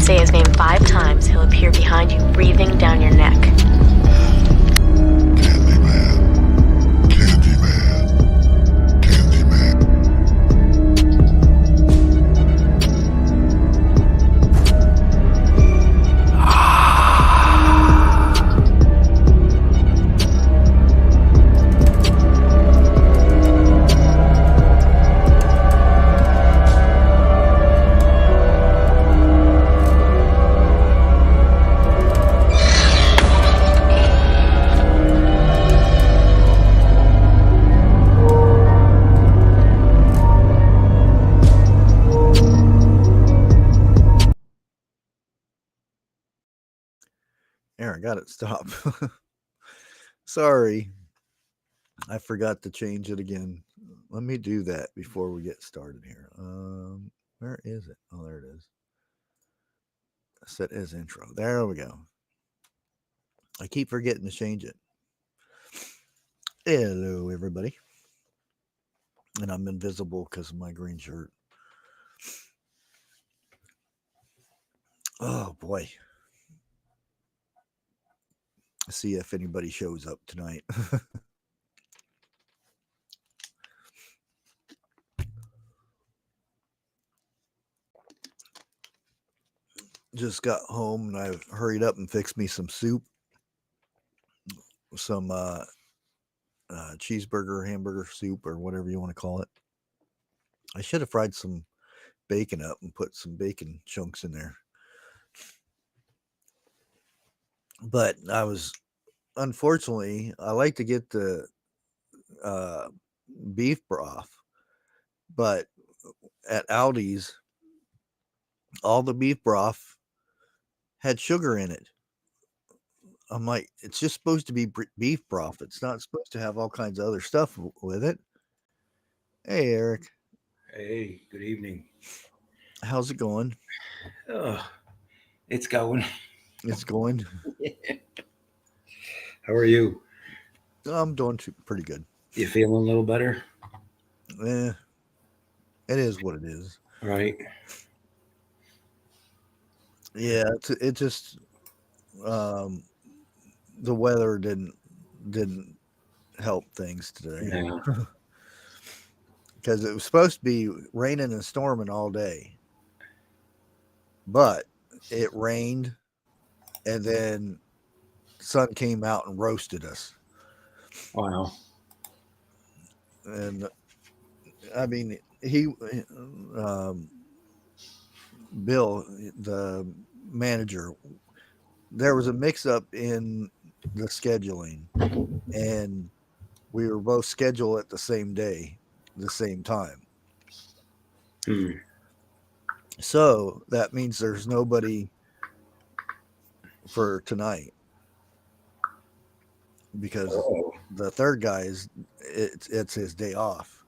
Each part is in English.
and say his name 5 times, he'll appear behind you, breathing down your neck. There, I got it. Stop. Sorry. I forgot to change it again. Let me do that before we get started here. Where is it? Oh, there it is. Set as intro. There we go. I keep forgetting to change it. Hello, everybody. And I'm invisible because of my green shirt. Oh, boy. See if anybody shows up tonight. Just got home and I hurried up and fixed me some soup, some cheeseburger, hamburger soup, or whatever you want to call it. I should have fried some bacon up and put some bacon chunks in there. But unfortunately, I like to get the beef broth, but at Aldi's, all the beef broth had sugar in it. I'm like, it's just supposed to be beef broth. It's not supposed to have all kinds of other stuff with it. Hey, Eric. Hey, good evening. How's it going? Oh, it's going. It's going. How are you? I'm doing pretty good. You feeling a little better? It is what it is. Right. Yeah, it just the weather didn't help things today. Yeah. Because it was supposed to be raining and storming all day, but it rained, and then the sun came out and roasted us. Wow. And I mean, Bill, the manager, there was a mix-up in the scheduling, and we were both scheduled at the same day, the same time. So that means there's nobody for tonight because the third guy it's his day off.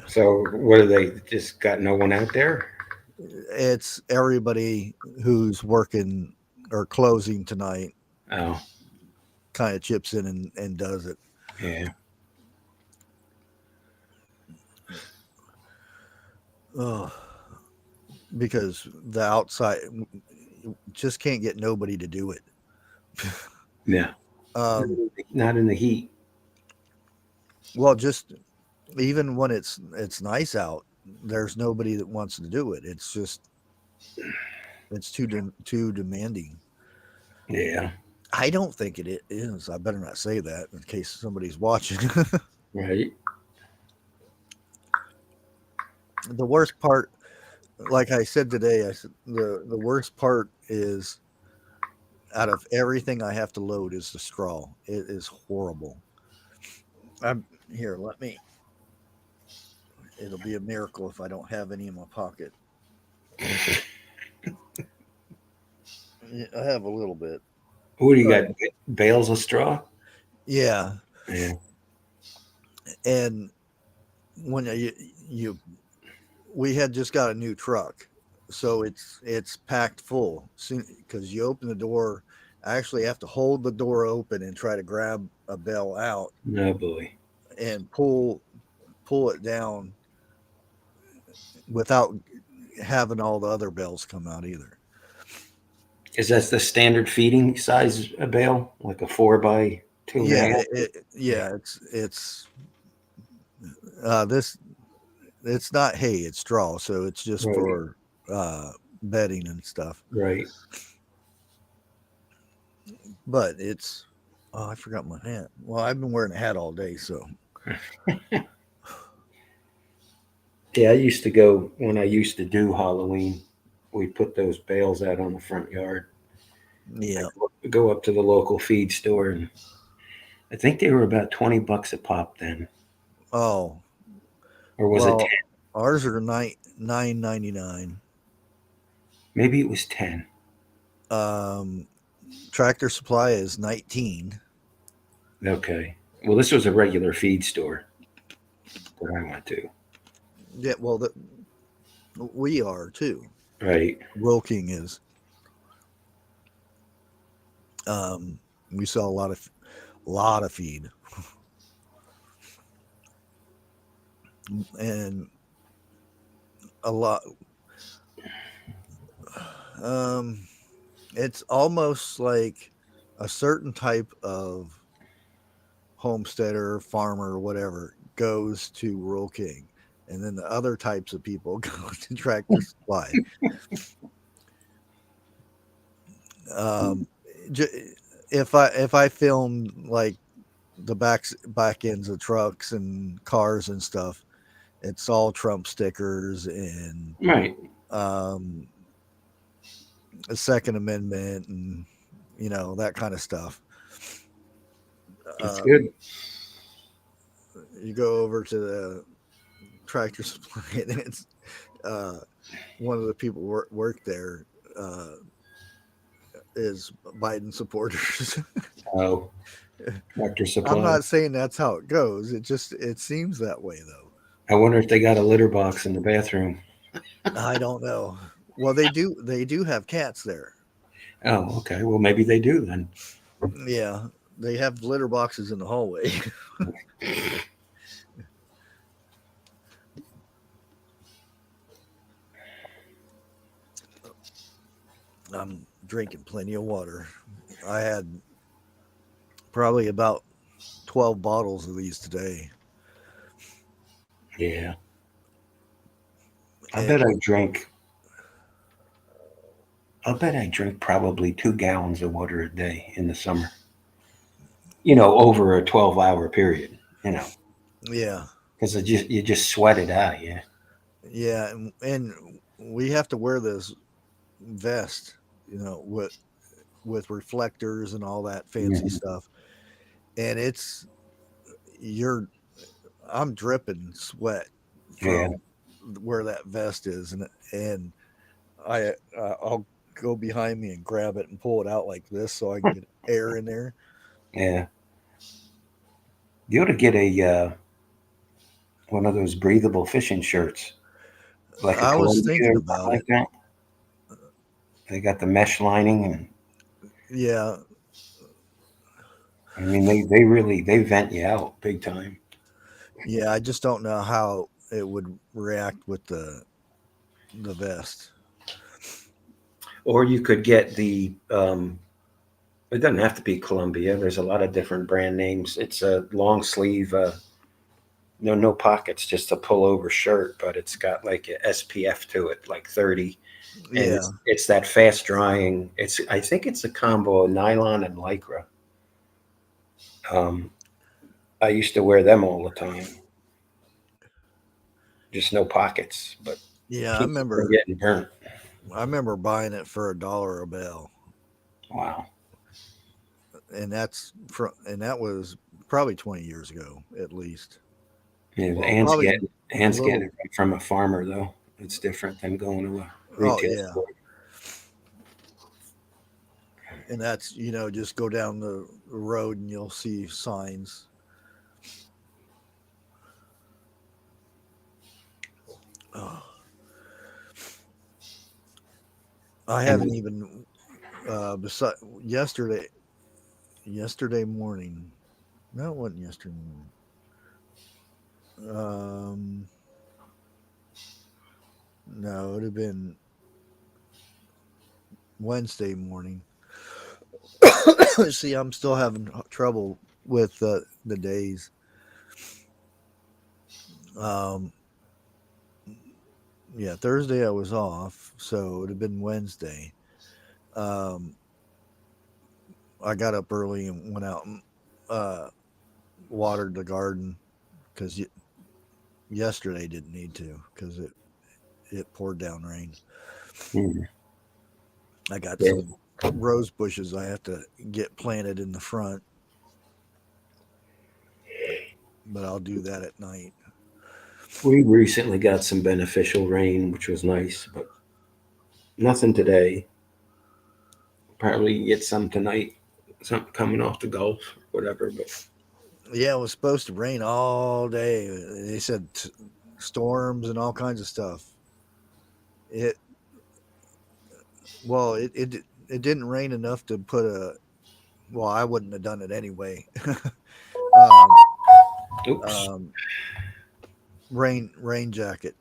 So what are they just got no one out there? It's everybody who's working or closing tonight. Oh, kind of chips in and does it. Yeah. Oh, because the outside just can't get nobody to do it. Yeah. Not in the heat. Well, just even when it's nice out, there's nobody that wants to do it. It's just it's too demanding. Yeah. I don't think it is. I better not say that in case somebody's watching. Right. The worst part, like I said today, the worst part is out of everything I have to load is the straw. It is horrible. Here, let me. It'll be a miracle if I don't have any in my pocket. I have a little bit. What do you got? Bales of straw? Yeah. Yeah. And when we had just got a new truck, so it's packed full. Because you open the door, I actually have to hold the door open and try to grab a bale out. Oh boy. And pull it down without having all the other bales come out either. Is that the standard feeding size bale, like a 4x2.5? Yeah, it's this it's not hay, it's straw, so it's just Right. for bedding and stuff. Right. But it's I forgot my hat. Well, I've been wearing a hat all day, so Yeah, I used to go when I used to do Halloween. We put those bales out on the front yard. yeah. Go up to the local feed store, and I think they were about $20 a pop then, Oh, or was it 10? well, ours are $9.99. Maybe it was 10. Tractor Supply is 19. Okay. Well, this was a regular feed store that I went to. Yeah, well, we are too. Right. Wilking is. We sell a lot of feed, and a lot. It's almost like a certain type of homesteader, farmer, whatever, goes to Rural King, and then the other types of people go to Tractor Supply. Um, if I film like the back ends of trucks and cars and stuff, it's all Trump stickers and Right. a Second Amendment and that kind of stuff. That's Uh, good. you go over to the Tractor Supply, and it's one of the people work there is Biden supporters. Oh, Tractor I'm Supply. not saying that's how it goes. It seems that way though. I wonder if they got a litter box in the bathroom. I don't know. Well, they do have cats there. Oh, okay. Well, maybe they do then. Yeah, they have litter boxes in the hallway. I'm drinking plenty of water. I had probably about 12 bottles of these today. Yeah. I And bet I drank. I bet I drink probably 2 gallons of water a day in the summer. Over a 12-hour period. yeah, Because you just sweat it out. Yeah. yeah, and we have to wear this vest, with reflectors and all that fancy Mhm. stuff. And you're I'm dripping sweat Yeah. from where that vest is, and I'll go behind me and grab it and pull it out like this so I can get air in there. Yeah. You ought to get a one of those breathable fishing shirts, like a I was Columbia thinking or about something it. like that. They got the mesh lining, and Yeah, I mean they vent you out big time. yeah. I just don't know how it would react with the vest. Or you could get the. It doesn't have to be Columbia. There's a lot of different brand names. It's a long sleeve, no pockets, just a pullover shirt, but it's got like a SPF to it, like 30, and Yeah, it's that fast drying. I think it's a combo of nylon and lycra. Um, I used to wear them all the time. Just no pockets, but yeah. I keeps it from remember. getting burnt. I remember buying it for $1 a bale, Wow. and that was probably 20 years ago at least. Yeah, Well, probably a Anne's getting little. it from a farmer though. It's different than going to a Oh retail yeah, store. and that's just go down the road and you'll see signs. Oh, I And haven't even beside yesterday morning. No, it wasn't yesterday morning. No, it would have been Wednesday morning. See, I'm still having trouble with the days. Um, yeah, Thursday I was off, so it would have been Wednesday. Um, I got up early and went out and uh, watered the garden because yesterday didn't need to because it poured down rain. Mm. I got Yeah. some rose bushes I have to get planted in the front, but I'll do that at night. We recently got some beneficial rain, which was nice, but nothing today. Probably get some tonight. Something coming off the Gulf, whatever. But Yeah, it was supposed to rain all day. They said storms and all kinds of stuff. It well, it didn't rain enough to put a. Well, I wouldn't have done it anyway. um, oops. um, rain jacket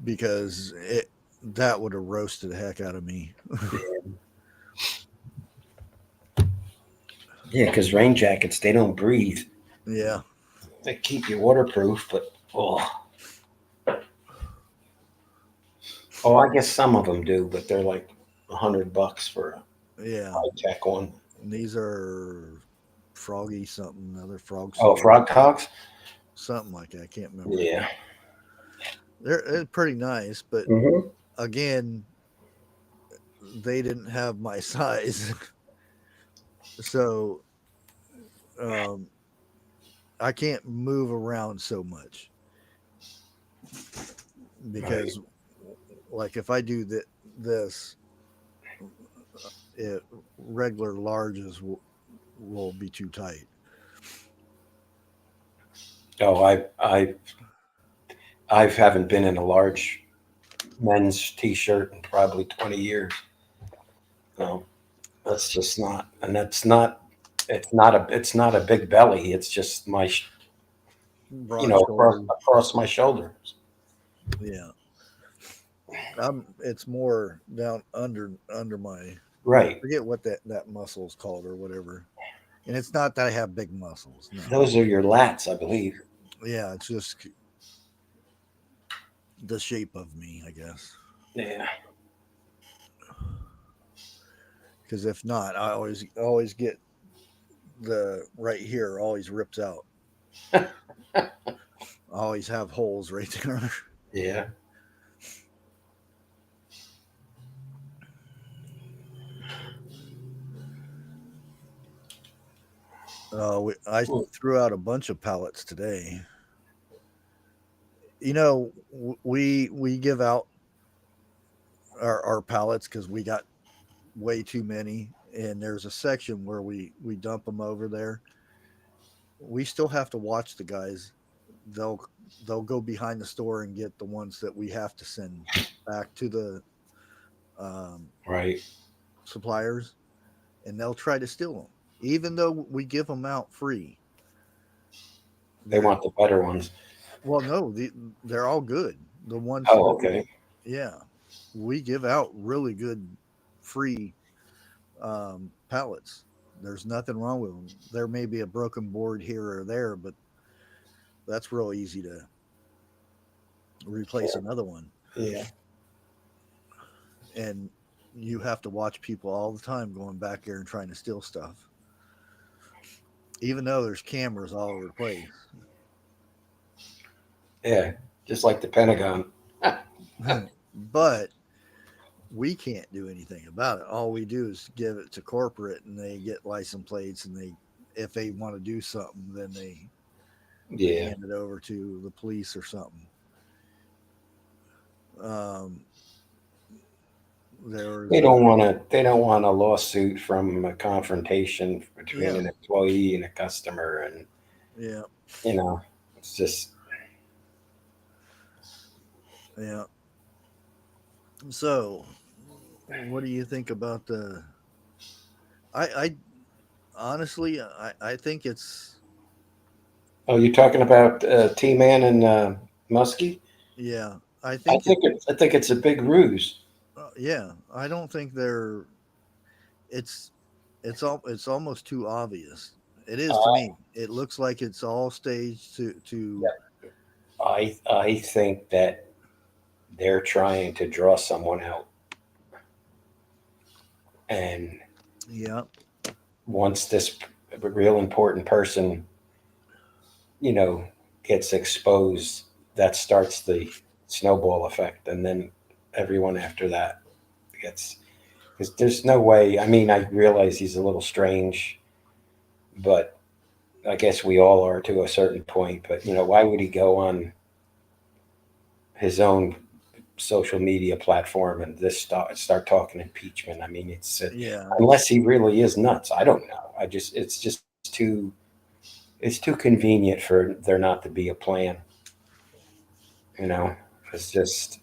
because it that would have roasted the heck out of me. Yeah, because rain jackets, they don't breathe. Yeah, They keep you waterproof, but I guess some of them do, but they're like $100 for a yeah. high tech one. These are froggy something, other frog Oh, skin, frog cogs? something like that. I can't remember. Yeah. They're pretty nice, but Mm-hmm. again, they didn't have my size, so um, I can't move around so much Right. because, like, if I do this, it, regular larges will be too tight. Oh, I haven't been in a large men's t-shirt in probably 20 years. No, that's just not, and that's not. It's not a big belly. It's just my, Broad across, shoulders, across my shoulders. yeah. It's more down under my. I Right. forget what that muscle is called or whatever. And it's not that I have big muscles. No. Those are your lats, I believe. Yeah, it's just the shape of me, I guess. Yeah. Because if not, I always get the right here always rips out. I always have holes right there. Yeah. I Hmm. threw out a bunch of pallets today. We give out our pallets because we got way too many, and there's a section where we dump them over there. We still have to watch the guys. They'll they'll go behind the store and get the ones that we have to send back to the um, Right. suppliers, and they'll try to steal them, even though we give them out free. They They're want the better ones. well, no, they're all good. The ones Oh, that okay. yeah, we give out really good free pallets. There's nothing wrong with them. There may be a broken board here or there, but that's real easy to replace another one. Yeah. And you have to watch people all the time going back there and trying to steal stuff, even though there's cameras all over the place. Yeah. Just like the Pentagon. But we can't do anything about it. All we do is give it to corporate, and they get license plates, and if they want to do something, then they Yeah. hand it over to the police or something. Um, there was They don't want a lawsuit from a confrontation between yeah, an employee and a customer, and yeah, you know, it's just yeah. So, what do you think about the? I honestly, I think it's Oh, you're talking about T-Man and Musky? Yeah, I I think think it's a big ruse. yeah, I don't think they're. It's it's almost too obvious. It is to Uh, me. It looks like it's all staged to. yeah. I think that they're trying to draw someone out, and Yeah, once this real important person, you know, gets exposed, that starts the snowball effect, and then everyone after that gets. Because there's no way. I mean, I realize he's a little strange, but I guess we all are to a certain point. But why would he go on his own social media platform and this start talking impeachment? I mean, yeah, unless he really is nuts. I don't know. It's just too convenient for there not to be a plan. You know, it's just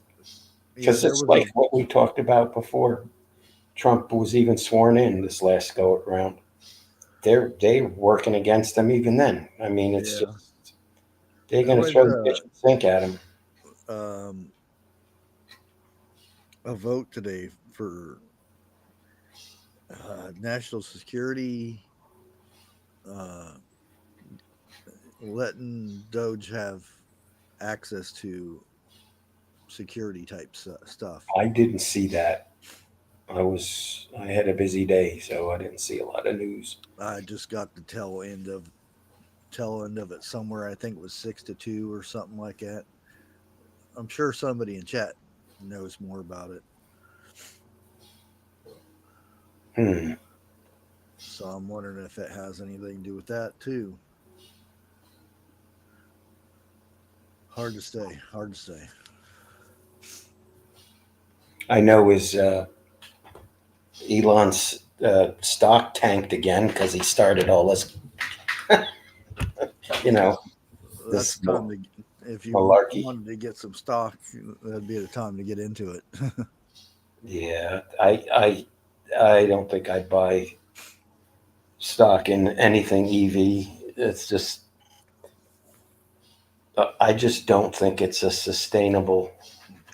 yeah. because There it's was a like what we talked about before Trump was even sworn in this last go around. They're working against him even then. I mean, it's yeah. just they're There going to was throw the kitchen sink at him. um, a vote today for national security, uh, letting Doge have access to security type stuff. I didn't see that. I had a busy day, so I didn't see a lot of news. I just got the tail end of it somewhere. I think it was 6 to 2 or something like that. I'm sure somebody in chat knows more about it. Hmm. So I'm wondering if it has anything to do with that too. Hard to say. Hard to say. I know his Elon's stock tanked again because he started all this, you know, That's this the time to if you malarkey. wanted to get some stock, that'd be the time to get into it. Yeah, I don't think I'd buy stock in anything EV. It's just I just don't think it's a sustainable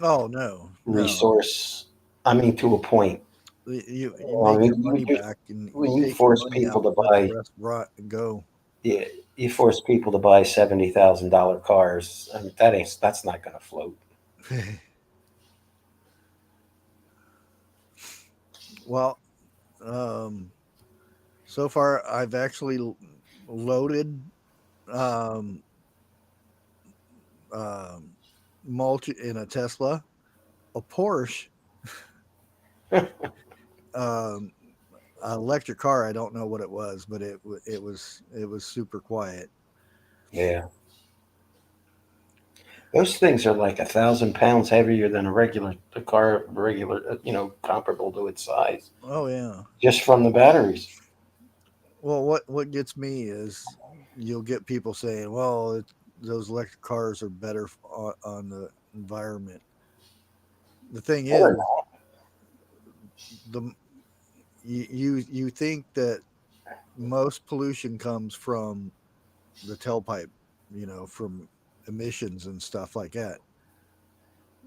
Oh no, no. resource. I mean, to a point. You I make your mean, money back and you when you take your force money people out, to let the buy, rest rot and go. yeah, you force people to buy $70,000 cars. I mean, that's not going to float. Well, um, so far I've actually loaded um, um, mulch in a Tesla, a Porsche, um, an electric car. I don't know what it was, but it was super quiet. Yeah, those things are like 1,000 pounds heavier than a car, regular, comparable to its size, Oh yeah. just from the batteries. Well, what gets me is you'll get people saying, "Well, those electric cars are better on the environment." The thing I don't is, the you think that most pollution comes from the tailpipe, from emissions and stuff like that.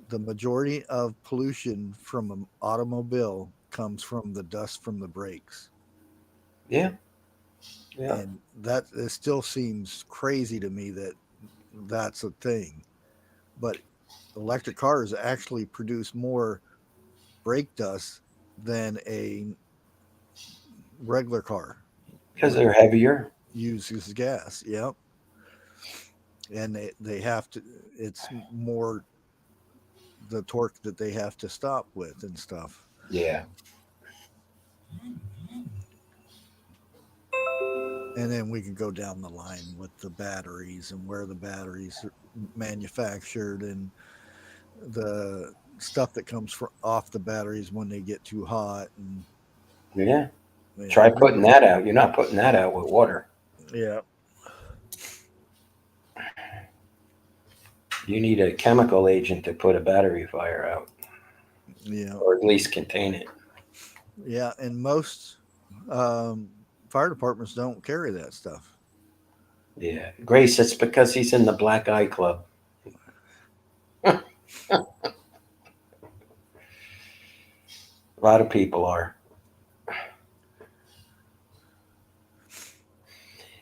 The majority of pollution from an automobile comes from the dust from the brakes, Yeah, yeah, and that it still seems crazy to me that that's a thing. But electric cars actually produce more brake dust than a regular car, because which they're heavier. uses gas. Yep. And they have to, it's more the torque that they have to stop with and stuff. Yeah, And then we can go down the line with the batteries and where the batteries are manufactured and the stuff that comes off the batteries when they get too hot. And yeah. yeah, Try putting that out. You're not putting that out with water. yeah, You need a chemical agent to put a battery fire out, yeah, or at least contain it. yeah. And most um, fire departments don't carry that stuff. Yeah, Grace. It's because he's in the Black Eye Club. A lot of people are.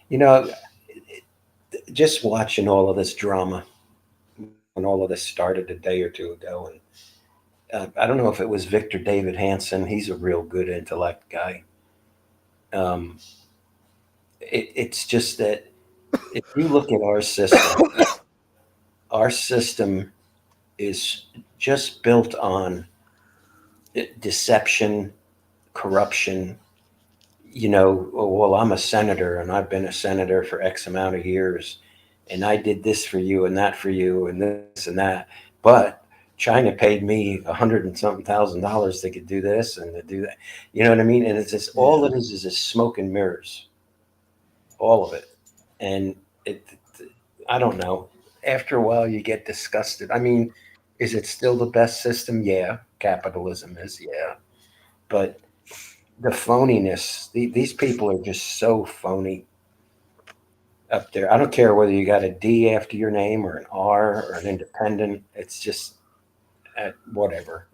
You know, just watching all of this drama when all of this started a day or two ago, and I don't know if it was Victor David Hansen. He's a real good intellect guy. Um, it's just that if you look at our system is just built on deception, corruption. You know, oh, well, I'm a senator and I've been a senator for X amount of years, and I did this for you and that for you and this and that. But China paid me $100 and something $1,000 they could do this and to do that. You know what I mean? And it's just all it is just smoke and mirrors, all of it. And I don't know. After a while, you get disgusted. I mean, is it still the best system? Yeah, capitalism is. Yeah, but the phoniness. These people are just so phony up there. I don't care whether you got a D after your name or an R or an independent. It's just whatever.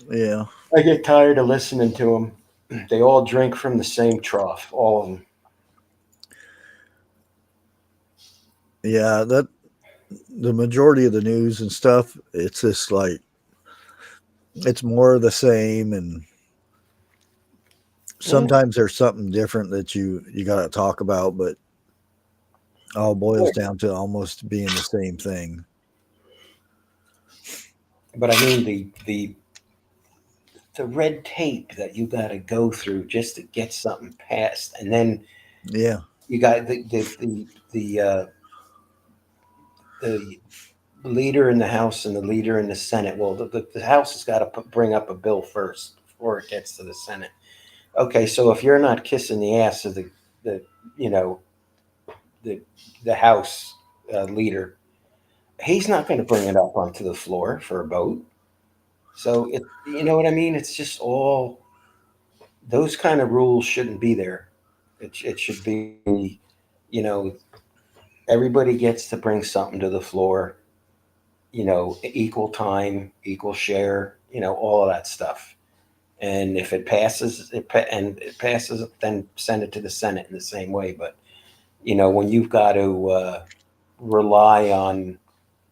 Yeah. I get tired of listening to them. They all drink from the same trough, all of them. Yeah, that the majority of the news and stuff, it's just like it's more of the same, and sometimes there's something different that you got to talk about, but all boils down to almost being the same thing. But I mean the red tape that you got to go through just to get something passed, and then you got the leader in the House and the leader in the Senate. Well, the House has got to bring up a bill first before it gets to the Senate. Okay, so if you're not kissing the ass of the you know the House leader, he's not going to bring it up onto the floor for a vote. So you know what I mean? It's just all those kind of rules shouldn't be there. It should be, you know, everybody gets to bring something to the floor. You know, equal time, equal share. You know, all of that stuff. And if it passes, then send it to the Senate in the same way. But you know, when you've got to rely on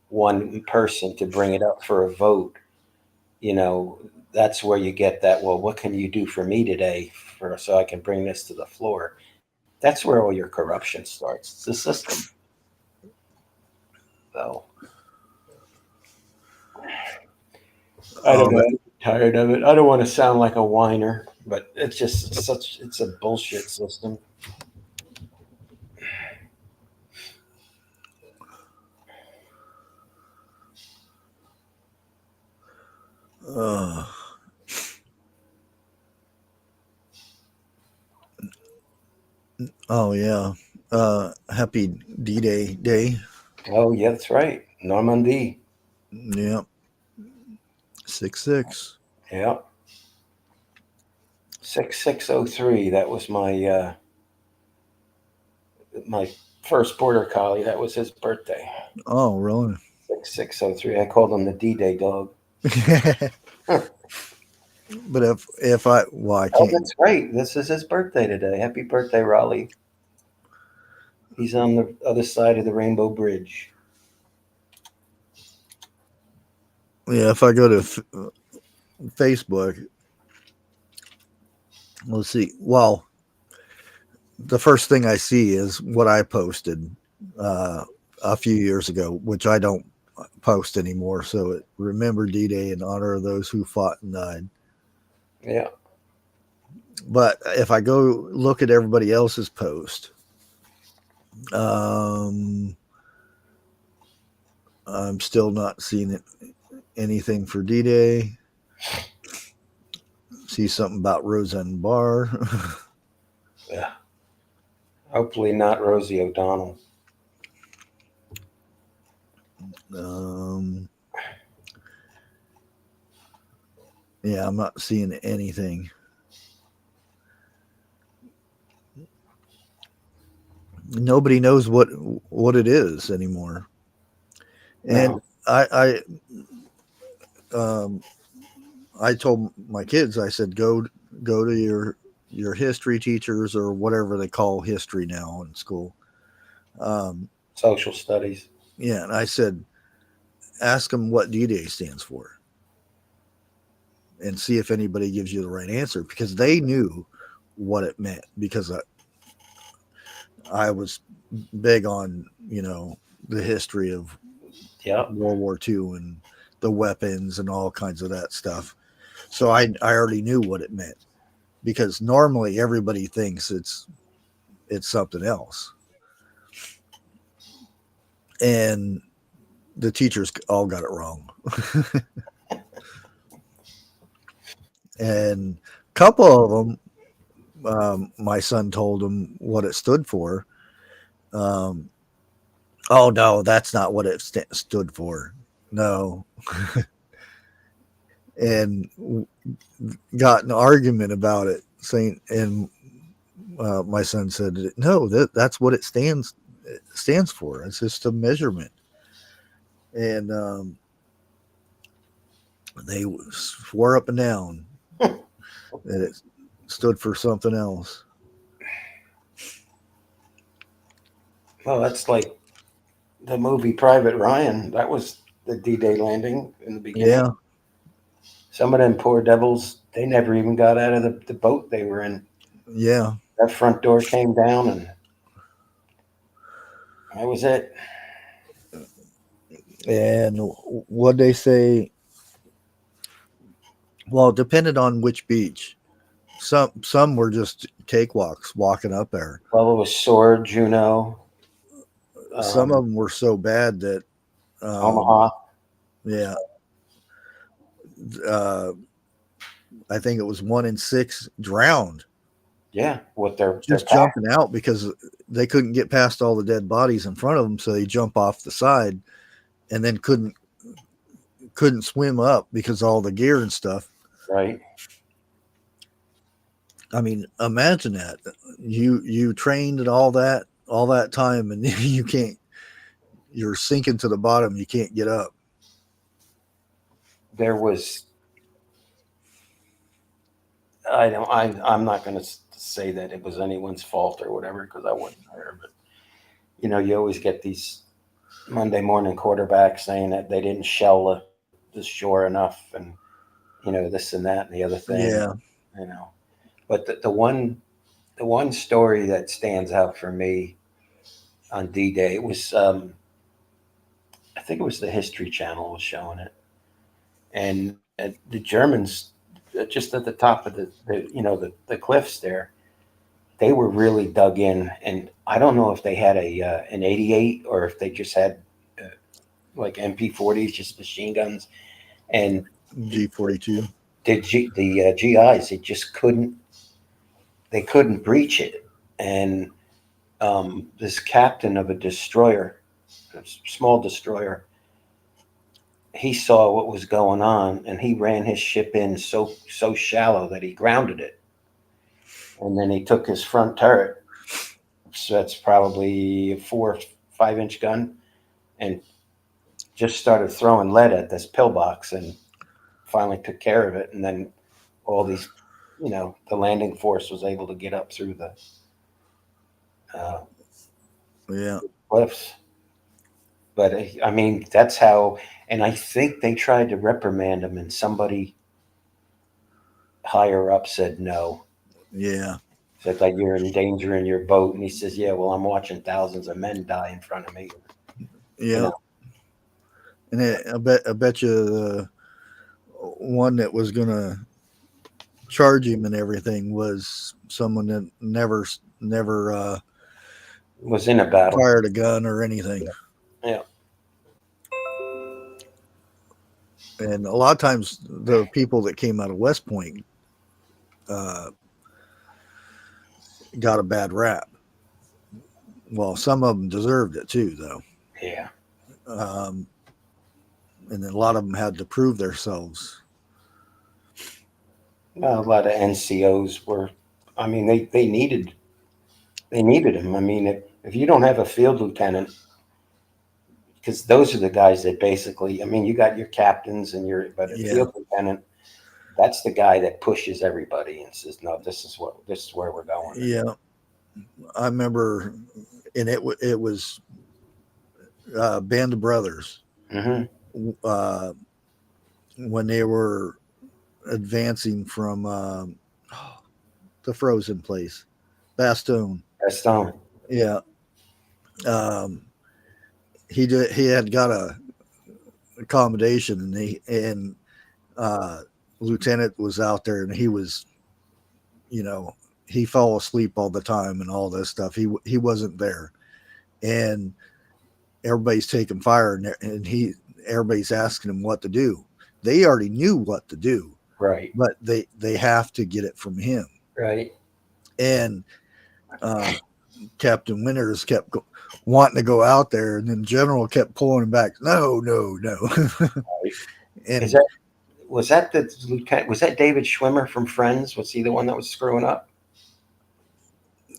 one person to bring it up for a vote, you know, that's where you get that. Well, what can you do for me today, so I can bring this to the floor? That's where all your corruption starts. It's the system. So I don't know. I'm tired of it. I don't want to sound like a whiner, but it's a bullshit system. Oh yeah. Happy D-Day day. Oh yeah, that's right. Normandy. Yeah. 6-6. Yeah. 6603. That was my first border collie. That was his birthday. Oh, really? 6603. I called him the D-Day dog. But if I can't. Oh, that's right. This is his birthday today. Happy birthday, Raleigh. He's on the other side of the Rainbow Bridge. Yeah, if I go to Facebook, let's see. Well, the first thing I see is what I posted a few years ago, which I don't post anymore. So remember D-Day in honor of those who fought and died. Yeah. But if I go look at everybody else's post, I'm still not seeing anything for D-Day. See something about Roseanne Barr. Yeah. Hopefully not Rosie O'Donnell. Yeah, I'm not seeing anything. Nobody knows what it is anymore. And no. I told my kids, I said, go to your history teachers or whatever they call history now in school. Um, Social studies. yeah, and I said, ask them what D-Day stands for, and see if anybody gives you the right answer, because they knew what it meant, because I was big on, the history of Yep. World War II and the weapons and all kinds of that stuff. So I already knew what it meant, because normally everybody thinks it's something else. And the teachers all got it wrong. And a couple of them, my son told them what it stood for. Um, oh no, that's not what it stood for. No, and got an argument about it, saying, and my son said, no, that's what it stands for. It's just a measurement. And they swore up and down that it stood for something else. Well, that's like the movie Private Ryan. That was the D-Day landing in the beginning. Yeah, Some of them poor devils, they never even got out of the boat they were in. yeah. That front door came down, and that was it. And what they say, well, it depended on which beach. Some were just cakewalks walking up there. Well, it was Sword, Juneau, Some of them were so bad that, Omaha. yeah, uh, I think it was 1 in 6 drowned Yeah, with their just pack. jumping out, because they couldn't get past all the dead bodies in front of them, so they jump off the side, and then couldn't swim up because of all the gear and stuff. Right. I mean, imagine that you trained and all that time, and you're sinking to the bottom, you can't get up. There was. I'm not going to say that it was anyone's fault or whatever, because I wasn't there. But you always get these Monday morning quarterbacks saying that they didn't shell the shore enough, and this and that and the other thing. Yeah, But the one story that stands out for me on D-Day, it was I think it was the History Channel was showing it, and the Germans, just at the top of the cliffs there, they were really dug in, and I don't know if they had an 88 or if they just had like MP40s, just machine guns, and G42. the GIs, they couldn't breach it, and this captain of a destroyer, a small destroyer, he saw what was going on, and he ran his ship in so shallow that he grounded it, and then he took his front turret, so that's probably a 4 or 5 inch gun, and just started throwing lead at this pillbox, and finally took care of it. And then all these, the landing force was able to get up through the Yeah, cliffs. But I mean, that's how. And I think they tried to reprimand him, and somebody higher up said no. yeah, Said that you're endangering your boat, and he says, "Yeah, well, I'm watching thousands of men die in front of me." yeah. And I bet you the one that was gonna charge him and everything was someone that never Was in a battle. fired a gun or anything. Yeah. And a lot of times the people that came out of West Point got a bad rap. Well, some of them deserved it too, though. Yeah. And then a lot of them had to prove themselves. Well, a lot of NCOs were. I mean, they needed him. I mean, if you don't have a field lieutenant, because those are the guys that basically. I mean, you got your captains and but a Yeah. field lieutenant, That's the guy that pushes everybody and says, "No, this is where we're going." Yeah, I remember, and it was Band of Brothers uh, when they were advancing from the frozen place, Bastogne. That's Stone. Yeah, um, he had got a accommodation, and Lieutenant was out there, and he was, you know, he fell asleep all the time and all this stuff. He wasn't there, and everybody's taking fire, and everybody's asking him what to do. They already knew what to do, Right. but they have to get it from him. Right. And Captain Winters kept wanting to go out there, and then General kept pulling him back. No, no, no. Right. And Was that David Schwimmer from Friends? Was he the one that was screwing up?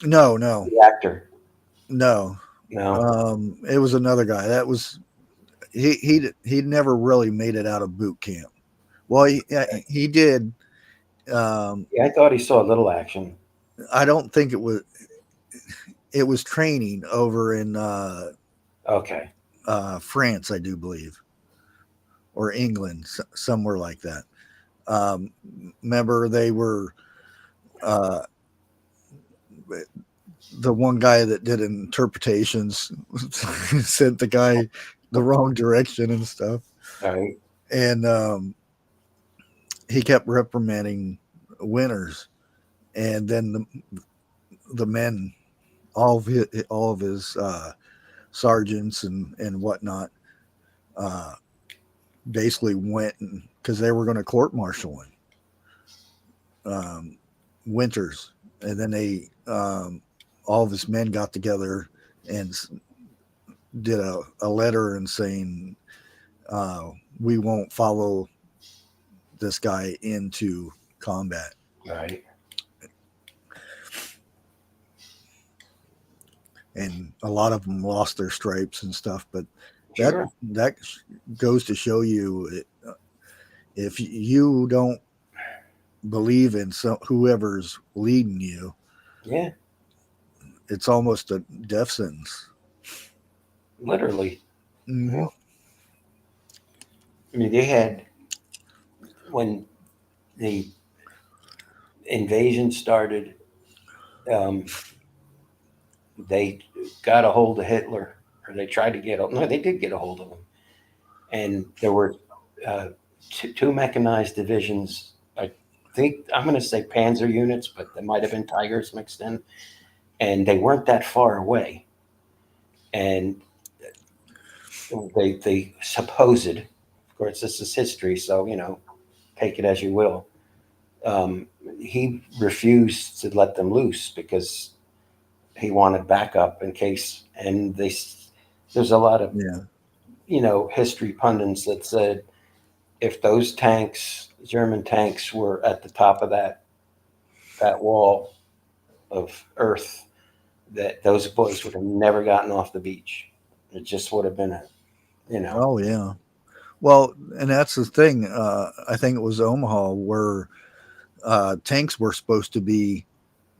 no, The actor. no. No. It was another guy. That was he never really made it out of boot camp. Well, he did. Yeah, I thought he saw a little action. I don't think it was. It was training over in Okay. France, I do believe, or England, somewhere like that. Remember, they were uh, the one guy that did interpretations sent the guy the wrong direction and stuff, All right. and he kept reprimanding Winters, and then the men, all of his sergeants and whatnot, basically went because they were going to court martial him, Winters, and then they all of his men got together and did a letter and saying we won't follow this guy into combat. Right. And a lot of them lost their stripes and stuff, but Sure. that goes to show you if you don't believe in whoever's leading you, Yeah. it's almost a death sentence. Literally. Mm-hmm. I mean, they had, when the invasion started, they got a hold of Hitler, or they tried to get. No, they did get a hold of him, and there were two mechanized divisions. I think I'm going to say Panzer units, but they might have been Tigers mixed in, and they weren't that far away. And they supposed, of course, this is history, so take it as you will. He refused to let them loose because he wanted backup in case. And there's a lot of history pundits that said if those tanks, German tanks, were at the top of that wall of earth, that those boys would have never gotten off the beach. It just would have been Oh yeah. Well, and that's the thing. I think it was Omaha where tanks were supposed to be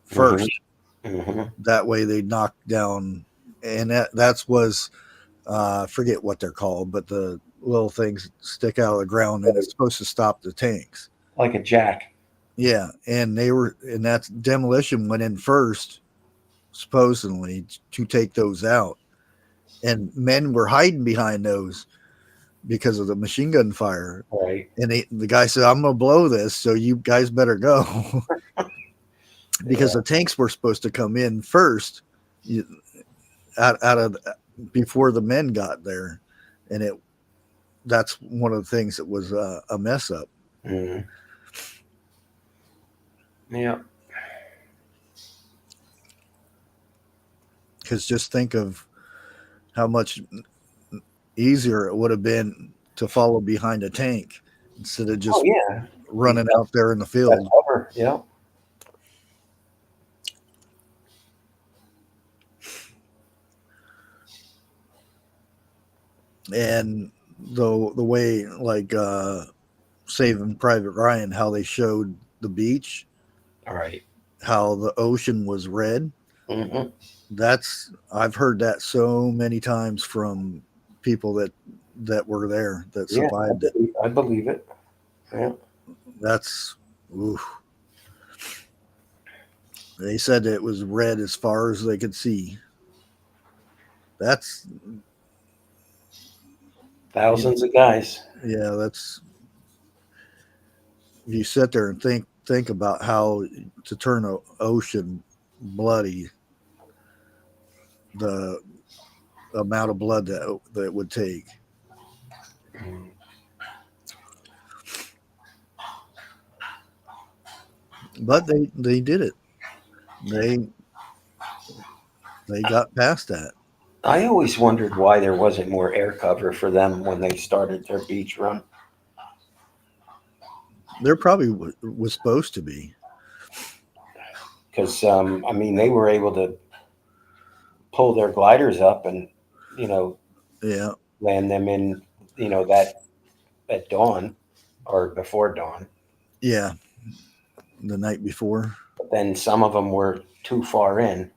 1st. Mm-hmm. That way they knocked down, and that was forget what they're called, but the little things stick out of the ground, and it's supposed to stop the tanks. Like a jack. Yeah, and that demolition went in first, supposedly to take those out, and men were hiding behind those because of the machine gun fire. Right. And the guy said, "I'm going to blow this, so you guys better go," because the tanks were supposed to come in first, out of before the men got there, and that's one of the things that was a mess up. Mm-hmm. Yeah. Because just think of how much easier it would have been to follow behind a tank instead of just running out there in the field. Yeah. And the way, like Saving Private Ryan, how they showed the beach, All right. how the ocean was red. Mm-hmm. I've heard that so many times from people that were there that Yeah, survived it. I believe it. Yeah. That's oof. They said it was red as far as they could see. That's Thousands of guys. yeah, that's you sit there and think about how to turn an ocean bloody, the amount of blood that would take. But they did it. They got past that. I always wondered why there wasn't more air cover for them when they started their beach run. There probably was supposed to be. Because, I mean, they were able to pull their gliders up and, you know, Yeah, land them in, you know, that at dawn or before dawn. yeah. The night before. But then some of them were too far in,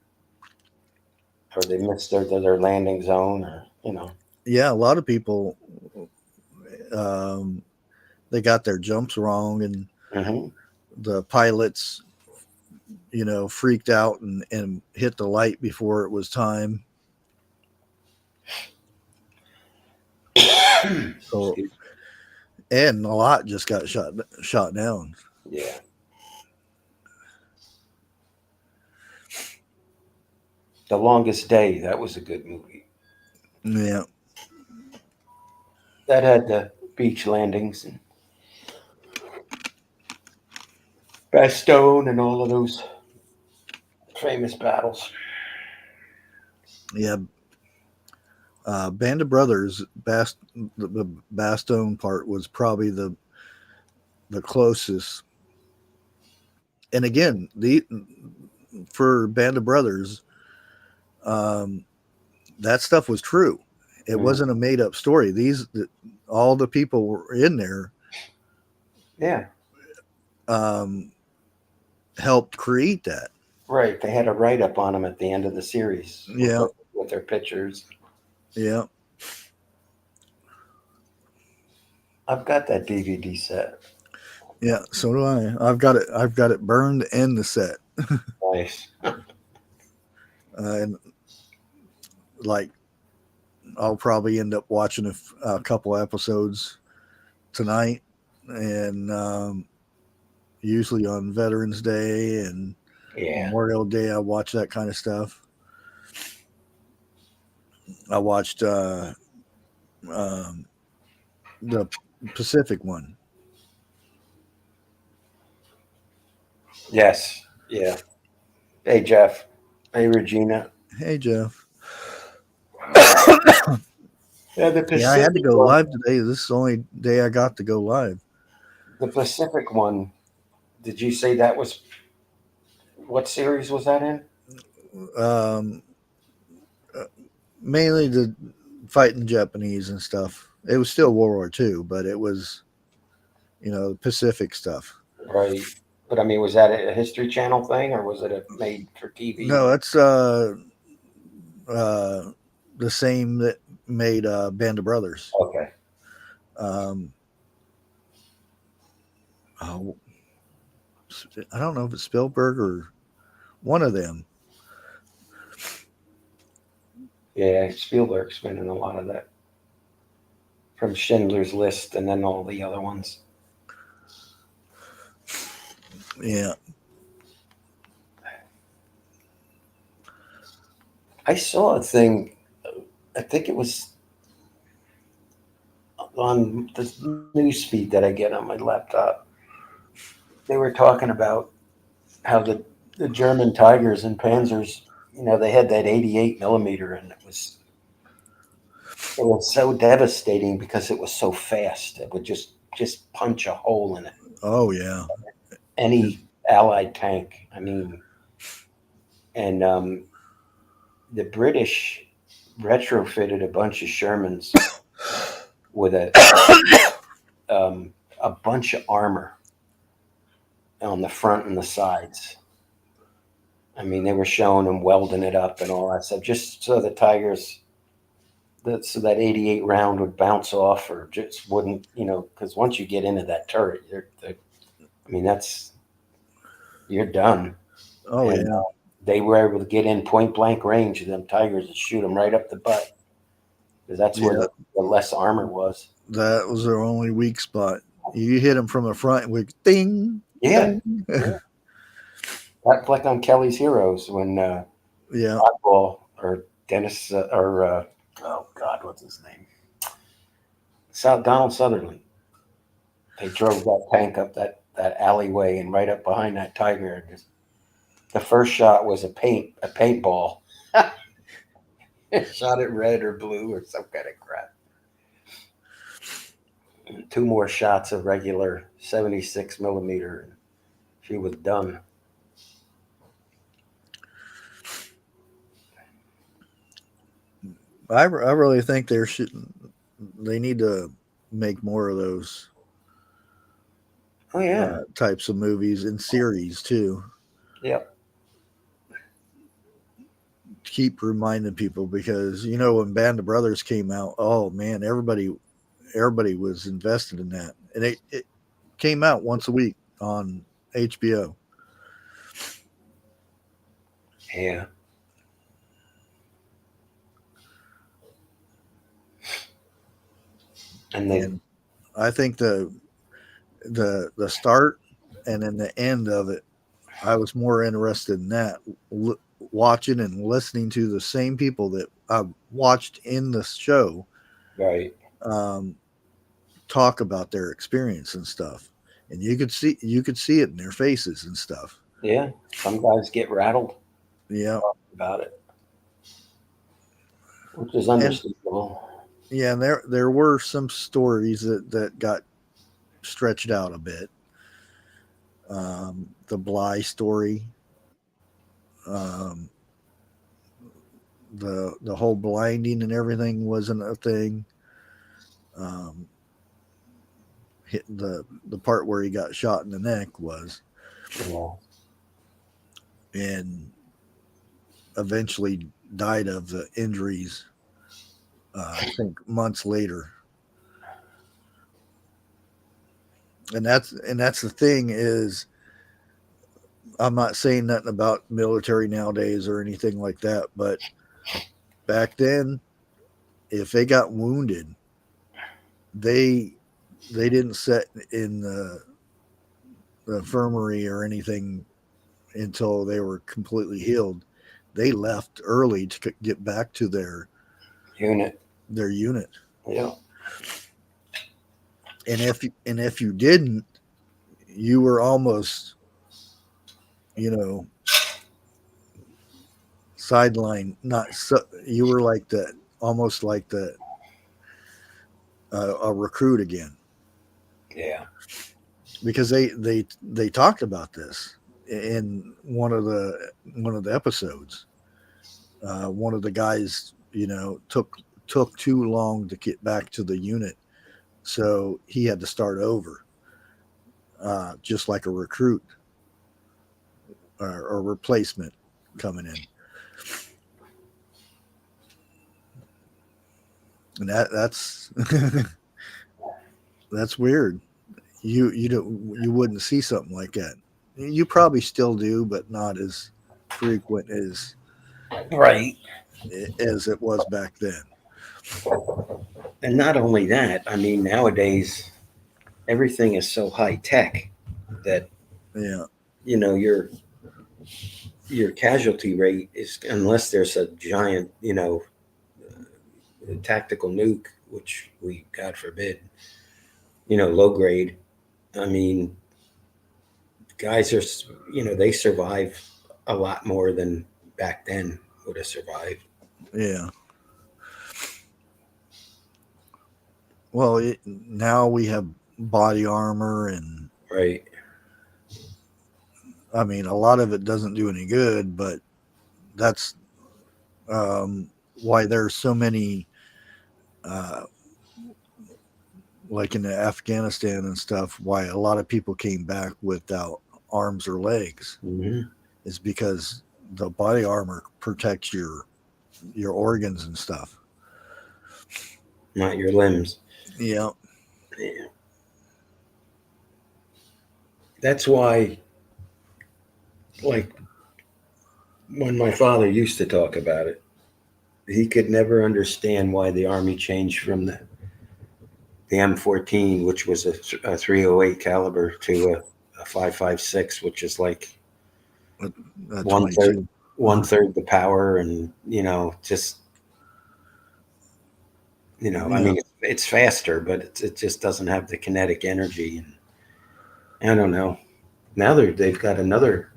or they missed their landing zone, or, you know. Yeah, a lot of people um, they got their jumps wrong, and Mm-hmm. the pilots, freaked out and hit the light before it was time. So, and a lot just got shot down. Yeah. The Longest Day, that was a good movie. Yeah, That had the beach landings and Bastogne and all of those famous battles. yeah. Band of Brothers, the Bastogne part was probably the closest. And again, for Band of Brothers, um, that stuff was true. It wasn't a made up story. All the people were in there. Yeah. Helped create that. Right. They had a write up on them at the end of the series. Yeah. With their pictures. Yeah. I've got that DVD set. Yeah. So do I. I've got it. I've got it burned and the set. Nice. And like, I'll probably end up watching a couple episodes tonight, and usually on Veterans Day and Memorial Day, I watch that kind of stuff. I watched the Pacific one. Yes. Yeah. Hey, Jeff. Hey, Regina. Hey, Jeff. Yeah, the Pacific I had to go one, live today. This is the only day I got to go live. The Pacific one. Did you say that was what series was that in? Mainly the fighting Japanese and stuff. It was still World War II, but it was, Pacific stuff. Right. But I mean, was that a History Channel thing, or was it a made for TV? No, it's the same that made Band of Brothers. Okay. Oh, I don't know if it's Spielberg or one of them. Yeah, Spielberg's been in a lot of that. From Schindler's List and then all the other ones. Yeah. I saw a thing, I think it was on the news feed that I get on my laptop. They were talking about how the German Tigers and Panzers, they had that 88 millimeter, and it was so devastating because it was so fast. It would just punch a hole in it. Oh, yeah. Any Allied tank. I mean, and the British retrofitted a bunch of Shermans with a a bunch of armor on the front and the sides. I mean, they were showing them welding it up and all that stuff, just so the tigers, so that 88 round would bounce off or just wouldn't, because once you get into that turret, you're done. Oh, And yeah. they were able to get in point blank range of them tigers and shoot them right up the butt, because that's where Yeah. the less armor was. That was their only weak spot. You hit them from the front with ding. Yeah. Ding. That's like on Kelly's Heroes when Yeah. Oddball or Dennis oh God, what's his name? Donald Sutherland. They drove that tank up that alleyway and right up behind that tiger. And the first shot was a paintball. Shot it red or blue or some kind of crap. And 2 more shots of regular 76 millimeter, and she was done. I really think they need to make more of those Oh yeah. types of movies and series too. Yep. Keep reminding people, because when Band of Brothers came out, oh man, everybody was invested in that, and it came out once a week on HBO. Yeah. And I think the start and then the end of it, I was more interested in that, watching and listening to the same people that I watched in the show, right, talk about their experience and stuff, and you could see it in their faces and stuff. Yeah, some guys get rattled. Yeah, about it, which is understandable. And there were some stories that got stretched out a bit. The Bly story, the whole blinding and everything wasn't a thing. The part where he got shot in the neck was, and eventually died of the injuries. I think months later. And that's the thing is, I'm not saying nothing about military nowadays or anything like that, but back then, if they got wounded, they didn't sit in the infirmary or anything until they were completely healed. They left early to get back to their unit. Yeah. And if you didn't, you were almost, sideline. Not so, you were like almost like a recruit again. Yeah. Because they talked about this in one of the episodes. One of the guys, took too long to get back to the unit, so he had to start over, just like a recruit or replacement coming in. And that's that's weird. You wouldn't see something like that. You probably still do, but not as frequent as it was back then. And not only that, I mean, nowadays everything is so high tech that your casualty rate is, unless there's a giant tactical nuke, which we, God forbid, low grade. I mean, guys are, they survive a lot more than back then would have survived. Yeah. Well, now we have body armor and right. I mean, a lot of it doesn't do any good, but that's why there's so many like in Afghanistan and stuff, why a lot of people came back without arms or legs Mhm. is because the body armor protects your organs and stuff. Not your limbs. Yeah. Yeah. That's why, like, when my father used to talk about it, he could never understand why the Army changed from the M14, which was a 308 caliber, to a 5.56, which is like one 22. third the power, and just I Yeah. mean, it's faster, but it just doesn't have the kinetic energy. And I don't know. Now they've got another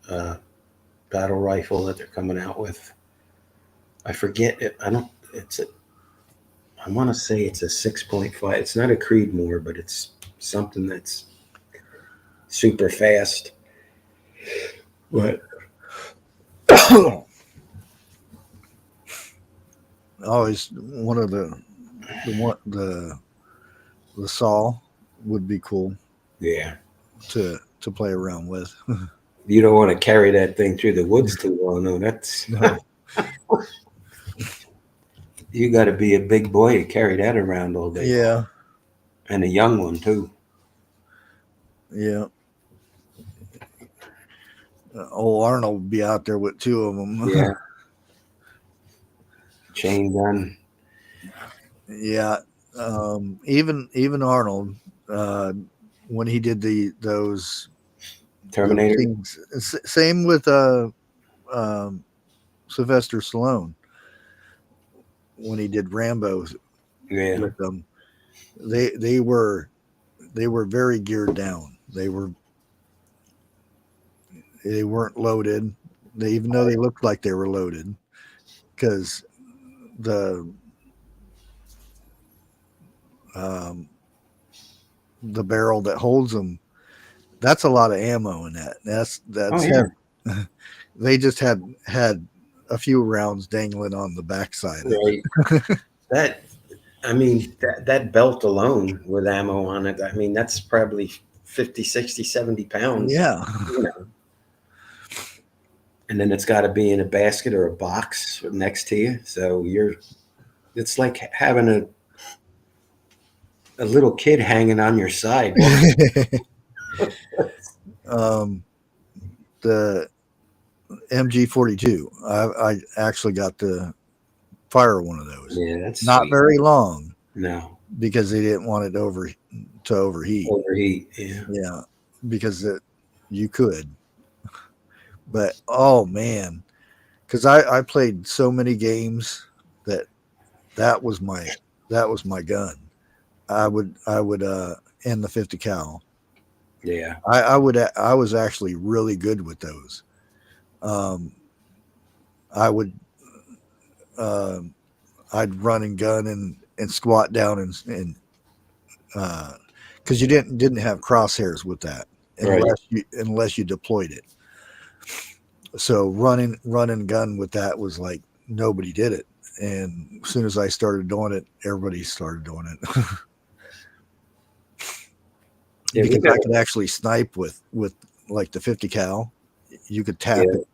uh, battle rifle that they're coming out with. I forget it. I don't. I want to say it's a 6.5. It's not a Creedmoor, but it's something that's super fast. But Always one of the saw would be cool yeah, to play around with. you don't want to carry that thing through the woods too long. No, that's No. you got to be a big boy to carry that around all day long, Yeah. and a young one too. Yeah. Old Arnold would be out there with two of them. Yeah, chain gun. Yeah. Even Arnold, when he did those Terminator. things, same with um, Sylvester Stallone when he did Rambo Yeah. with them. They were very geared down. They weren't loaded. Even though they looked like they were loaded, because the um, the barrel that holds them, that's a lot of ammo in that. Oh That's yeah. heavy. They just had a few rounds dangling on the backside of Right. it. That I mean that belt alone with ammo on it. I mean that's probably 50, 60, 70 pounds. Yeah. You know. And then it's got to be in a basket or a box next to you. So it's like having a little kid hanging on your side. um, the MG42. I actually got to fire one of those. Yeah, that's Not sweet. very long No, because they didn't want it to overheat. overheat. Yeah. Yeah, because you could. But oh man, because I played so many games that that was my that was my gun. I would end the 50 cal. Yeah. I was actually really good with those. Um, I would um I'd run and gun and squat down and because you didn't have crosshairs with that Right. unless you deployed it. So run and gun with that was like nobody did it. And as soon as I started doing it, everybody started doing it. Yeah. We Because got. I could actually snipe with like the 50 cal. You could tap Yeah. it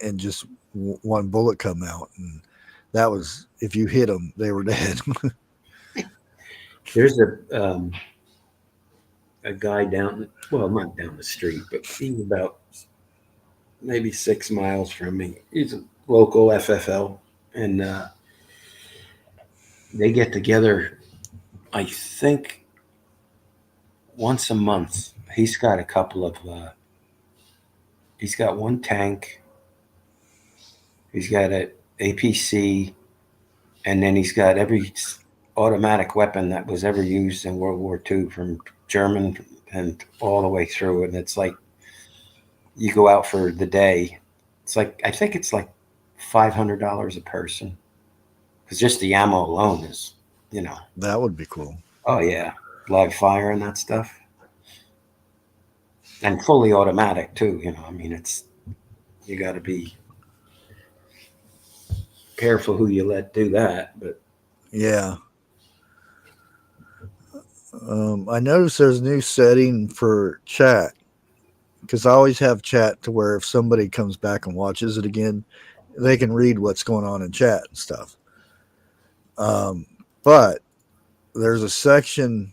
and just one bullet come out, and that was if you hit them, they were dead. There's a guy not down the street, but he's about maybe 6 miles from me. He's a local FFL, and they get together. I think once a month. He's got a couple of. He's got one tank. He's got an APC, and then he's got every automatic weapon that was ever used in World War II, from German and all the way through. And it's like you go out for the day. It's like I think it's like $500 a person, because just the ammo alone is, That would be cool. oh yeah, live fire and that stuff, and fully automatic too. I mean, you got to be careful who you let do that, but Yeah. I noticed there's a new setting for chat because I always have chat to where if somebody comes back and watches it again, they can read what's going on in chat and stuff. But there's a section.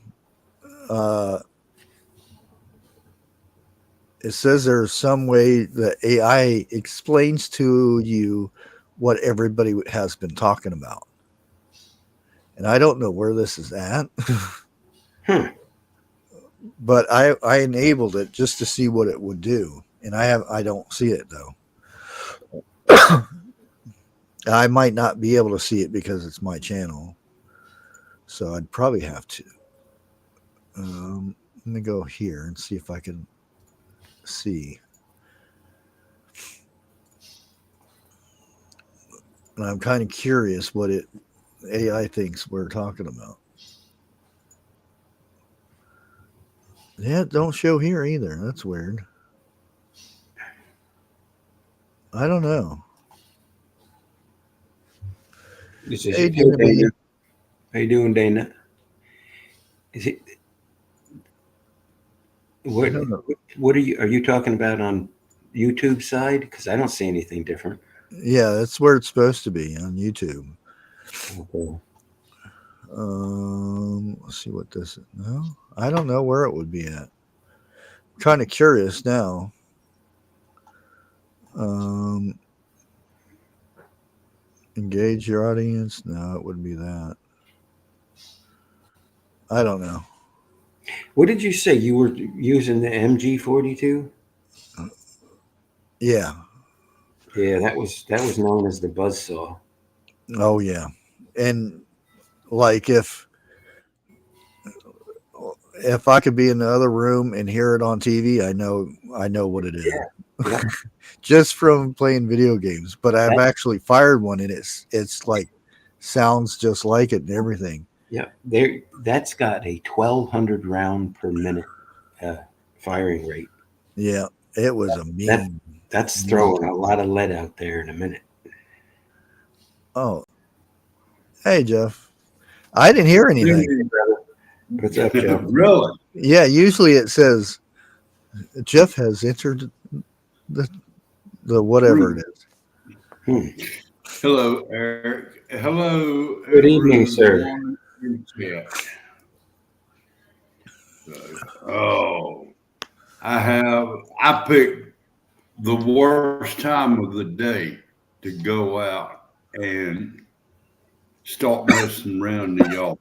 It says there's some way that AI explains to you what everybody has been talking about, and I don't know where this is at. But I enabled it just to see what it would do, and I don't see it though. I might not be able to see it because it's my channel, so I'd probably have to. Let me go here and see if I can see. And I'm kind of curious what AI thinks we're talking about. Yeah, it don't show here either. That's weird. I don't know. Hey, Dana B. How you doing, Dana? Is it what? What are you talking about on YouTube side? Because I don't see anything different. Yeah, that's where it's supposed to be on YouTube. Okay. Let's see what this is. No, I don't know where it would be at. I'm kind of curious now. Engage your audience. No, it wouldn't be that. I don't know. What did you say? You were using the MG42? Yeah. Yeah, that was known as the buzzsaw. Oh yeah. And like if I could be in the other room and hear it on TV, I know what it is. Yeah. Just from playing video games. But I've actually fired one and it's like sounds just like it and everything. Yeah, that's got a 1,200 round per minute firing rate. Yeah, it was a mean. That's throwing a lot of lead out there in a minute. Oh, hey Jeff, I didn't hear anything. What's up, Jeff? Really? Yeah, usually it says Jeff has entered the whatever it is. Hello, Eric. Hello. Good evening, sir. I picked the worst time of the day to go out and start messing around the yard.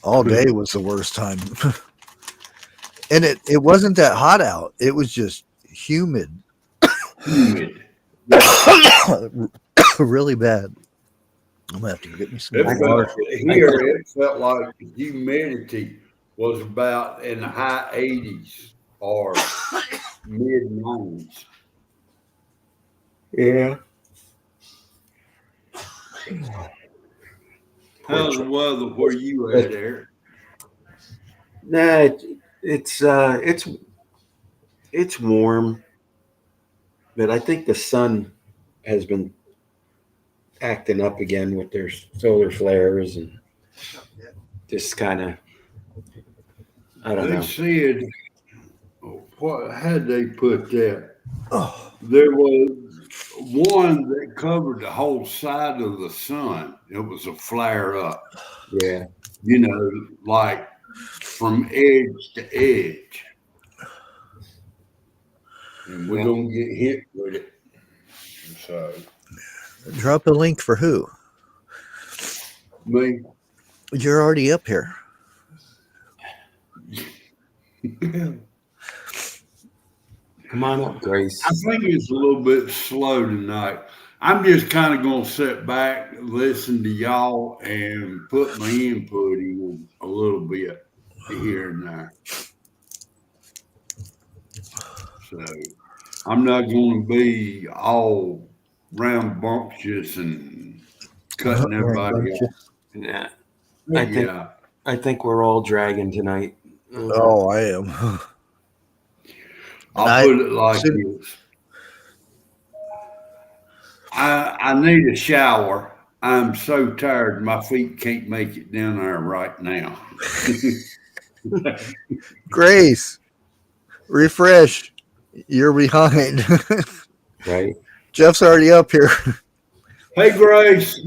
All day was the worst time. And it wasn't that hot out. It was just humid. Really bad. I'm gonna have to get me some water. It felt like the humidity was about in the high 80s or mid 90s. Yeah. How's the weather where you at, Eric? Nah, it's warm, but I think the sun has been acting up again with their solar flares and just kind of, I don't know. They said, how'd they put that? Oh, There was one that covered the whole side of the sun. It was a flare up, Yeah. like from edge to edge. And we're going to get hit with it. So, drop a link for who? me. You're already up here. Come on up, Grace. I think it's a little bit slow tonight. I'm just kind of going to sit back, listen to y'all, and put my input in a little bit here and there. So I'm not going to be all rambunctious and cutting everybody off. Yeah. I Yeah. think we're all dragging tonight. Oh, I am. I'll put it like this. I need a shower, I'm so tired, my feet can't make it down there right now. Grace, refresh. You're behind. Right. Jeff's already up here. Hey, Grace.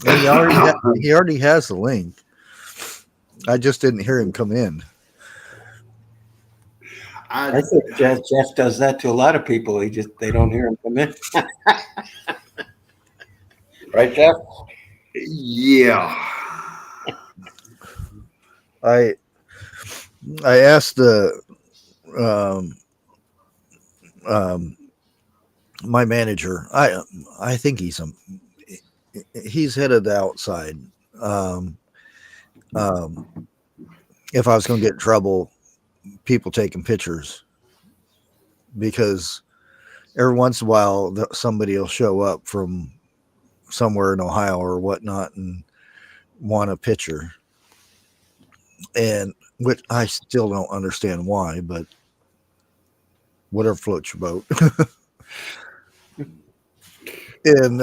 And he already has the link. I just didn't hear him come in. I think Jeff does that to a lot of people. They don't hear him come in. Right, Jeff? Yeah. I asked the my manager. I think he's headed outside. If I was going to get in trouble, people taking pictures, because every once in a while somebody will show up from somewhere in Ohio or whatnot and want a picture, and which I still don't understand why, but whatever floats your boat. And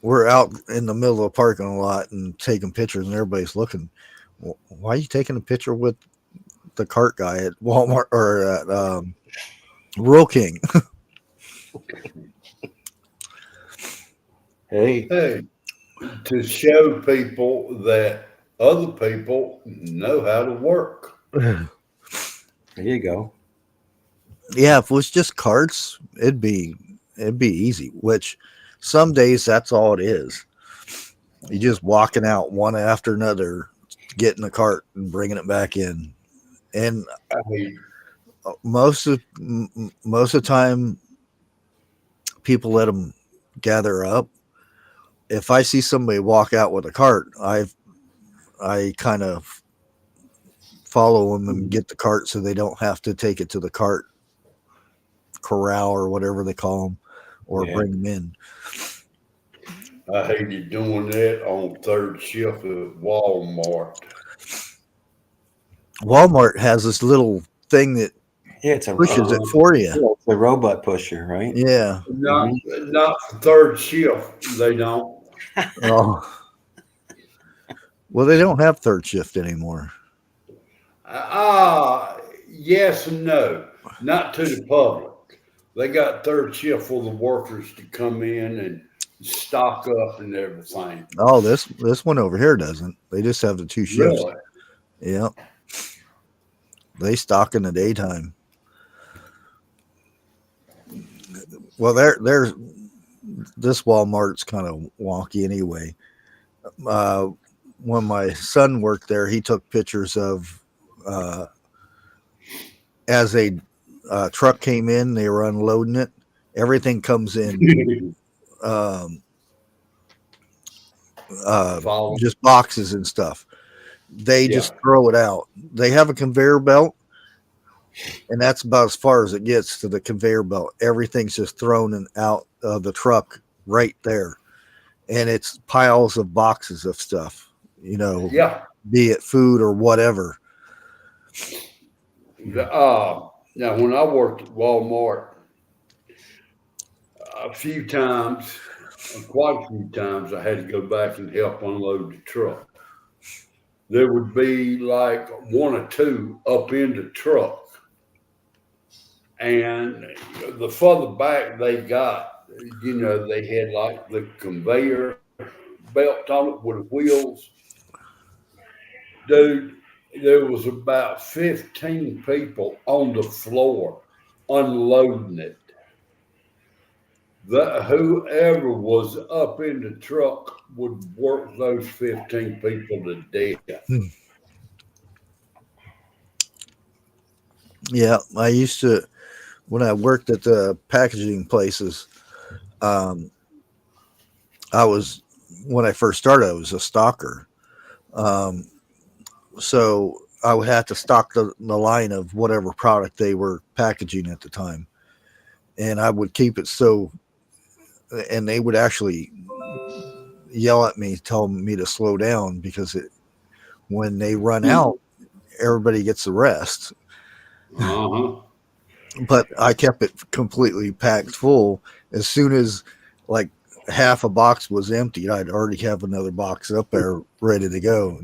we're out in the middle of a parking lot and taking pictures, and everybody's looking. Why are you taking a picture with the cart guy at Walmart or at Rural King? Hey, to show people that other people know how to work. There you go. Yeah, if it was just carts, it'd be easy. Which some days that's all it is. You just walking out one after another, getting the cart and bringing it back in. And most of the time, people let them gather up. If I see somebody walk out with a cart, I kind of follow them and get the cart so they don't have to take it to the cart corral or whatever they call them, or bring them in. I hated doing that on third shift at Walmart. Walmart has this little thing that it's pushes it for you. It's a robot pusher, right? Yeah. Not third shift. They don't. Oh. Well, they don't have third shift anymore. Yes and no. Not to the public. They got third shift for the workers to come in and stock up and everything. Oh, this one over here doesn't. They just have the two shifts. Really? Yeah. They stock in the daytime. Well, there's this Walmart's kind of wonky anyway. When my son worked there, he took pictures of as a truck came in, they were unloading it. Everything comes in just boxes and stuff. They just throw it out. They have a conveyor belt, and that's about as far as it gets to the conveyor belt. Everything's just thrown out of the truck right there, and it's piles of boxes of stuff, be it food or whatever. Now, when I worked at Walmart, quite a few times, I had to go back and help unload the truck. There would be like one or two up in the truck. And the further back they got, they had like the conveyor belt on it with wheels. Dude, there was about 15 people on the floor unloading it. Whoever was up in the truck would work those 15 people to death. Yeah, I used to, when I worked at the packaging places, when I first started, I was a stocker. So I would have to stock the line of whatever product they were packaging at the time. And I would keep it and they would actually yell at me, telling me to slow down, because when they run out, everybody gets the rest. Uh-huh. but I kept it completely packed full. As soon as like half a box was emptied, I'd already have another box up there ready to go.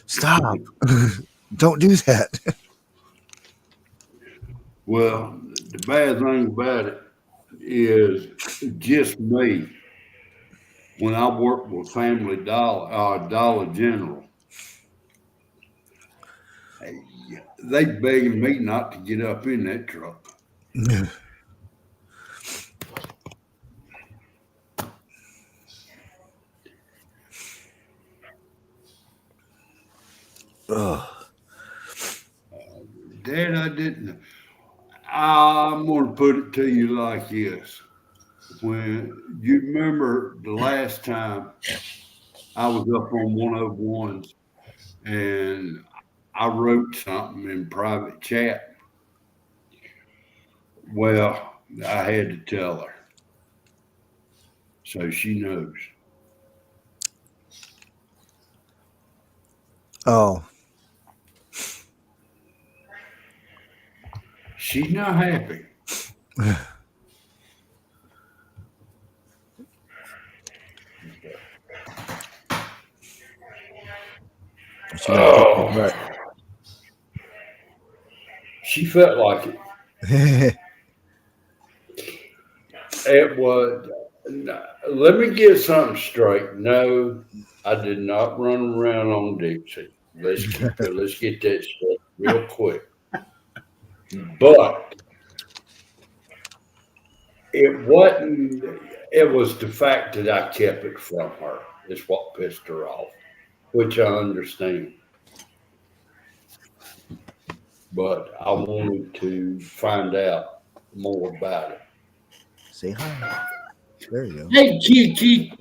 Stop. Don't do that. Well, the bad thing about it is just me. When I worked with Family Dollar General, they begging me not to get up in that truck. Ugh. Dad, I didn't. I'm going to put it to you like this. When you remember the last time I was up on 101s and I wrote something in private chat, well, I had to tell her. So she knows. Oh, She's not happy. she got kicked She felt like it. in It was. Let me get something straight. No, I did not run around on Dixie. Let's get that straight real quick. But it wasn't. It was the fact that I kept it from her. Is what pissed her off, which I understand. But I wanted to find out more about it. Say hi. There you go. Hey, Kiki.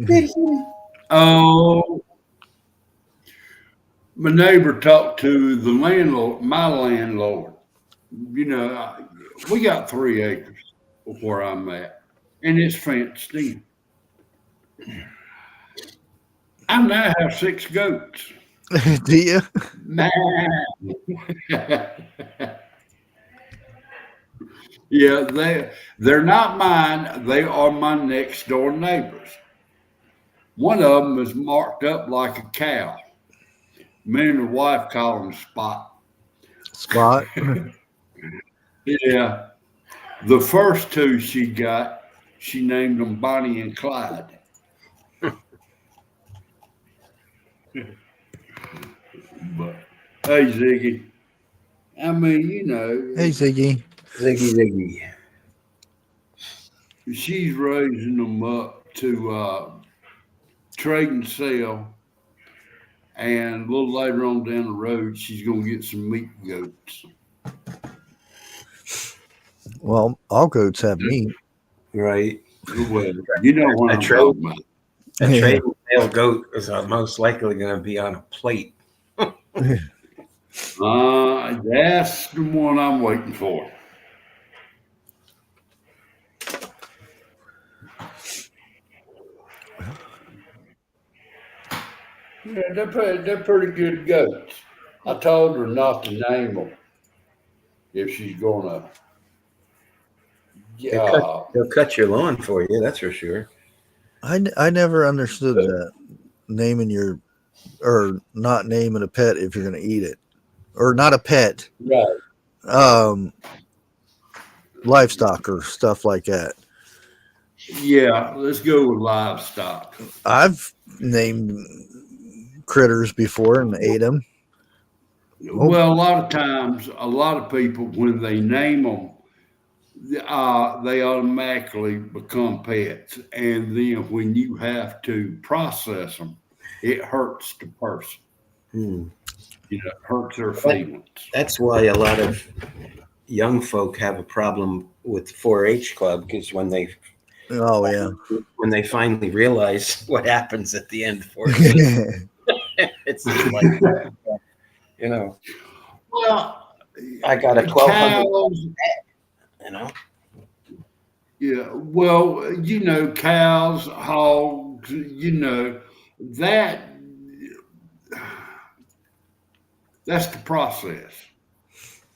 Oh, my neighbor talked to the landlord, my landlord. You know, we got 3 acres where I'm at, and it's fenced in. I now have 6 goats. Do you? Man. Yeah, they're not mine. They are my next door neighbors. One of them is marked up like a cow. Me and the wife call him Spot. Spot. Yeah. The first 2 she got, she named them Bonnie and Clyde. But hey, Ziggy. I mean, you know. Hey, Ziggy. Ziggy. She's raising them up to trade and sell. And a little later on down the road, she's going to get some meat goats. Well, all goats have meat. Right. Well, you know what I'm talking about. A trade and sale goat is most likely going to be on a plate. That's the one I'm waiting for. Yeah, they're pretty good goats. I told her not to name them if she's gonna. Yeah, They'll cut your lawn for you, that's for sure. I never understood that. Naming your, or not naming a pet if you're going to eat it. Or not a pet. right. Livestock or stuff like that. Yeah, let's go with livestock. I've named critters before and ate them. Well, a lot of times, a lot of people, when they name them, they automatically become pets. And then when you have to process them, it hurts the person. You know, it hurts their feelings. That's why a lot of young folk have a problem with the 4-H club, because when they finally realize what happens at the end for it, it's just like, you know. Well, I got a 1,200, you know. Yeah, well, you know, cows, hogs, you know, that's the process.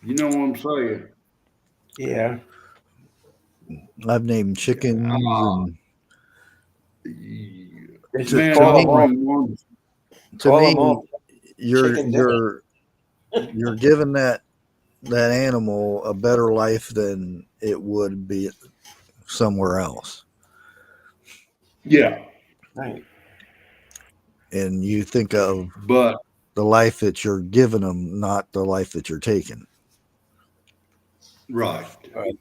You know what I'm saying? Yeah. I've named chickens and Just to, Man, to call I'll them all. me, bring one. to Call them me, all. you're Chicken dinner. you're giving that animal a better life than it would be somewhere else. Yeah, Right. And you think of but the life that you're giving them, not the life that you're taking. right. Right.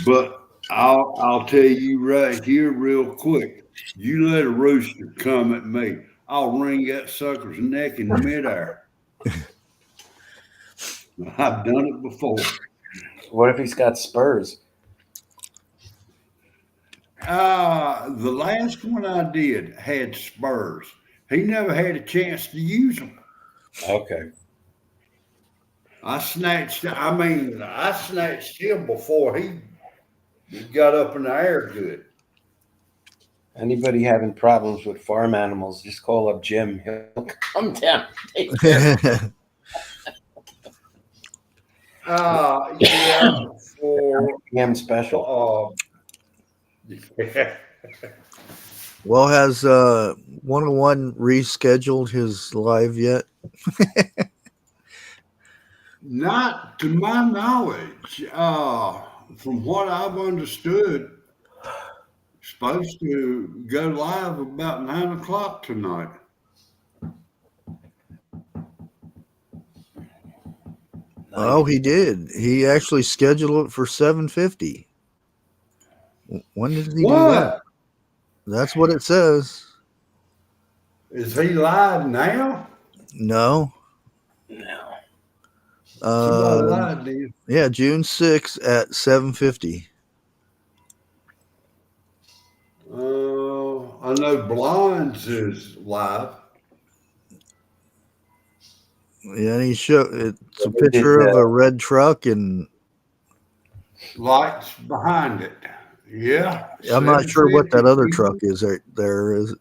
But I'll tell you right here real quick. You let a rooster come at me, I'll wring that sucker's neck in midair. I've done it before. What if he's got spurs? The last one I did had spurs. He never had a chance to use them. Okay. I snatched him before he got up in the air good. Anybody having problems with farm animals, just call up Jim. He'll come down. Take care. Yeah, for PM special. Well, has 101 rescheduled his live yet? Not to my knowledge. From what I've understood, supposed to go live about 9 o'clock tonight. Oh, he did. He actually scheduled it for 7:50. When did he do that? What? That's what it says. Is he live now? No. No. Somebody lied to you. Yeah, June 6th at 7:50. I know Blinds is live. Yeah, and he showed it's a They did picture of that. a red truck, and Lights behind it. Yeah. I'm not sure what that other 750. truck is. There is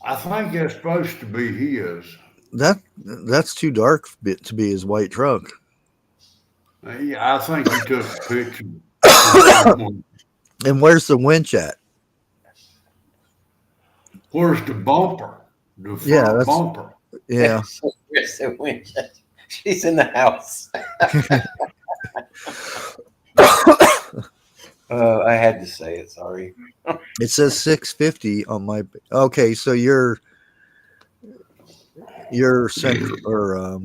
I think that's supposed to be his. that's too dark to be his white truck. Yeah, I think he took a picture. And where's the winch at? Where's the bumper? The front Yeah, that's- bumper. Yeah. She's in the house. I had to say it. Sorry. It says 6:50 on my. Okay, so you're central or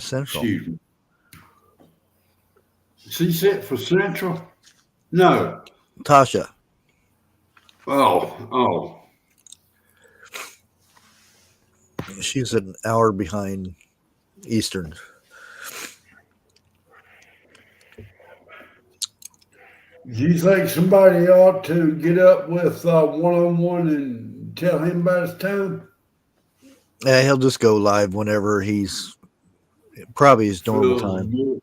central. Excuse me. Is he set for Central? No. Tasha. Oh. She's an hour behind Eastern. Do you think somebody ought to get up with 101 and tell him about his time? Yeah, he'll just go live whenever he's probably his normal time.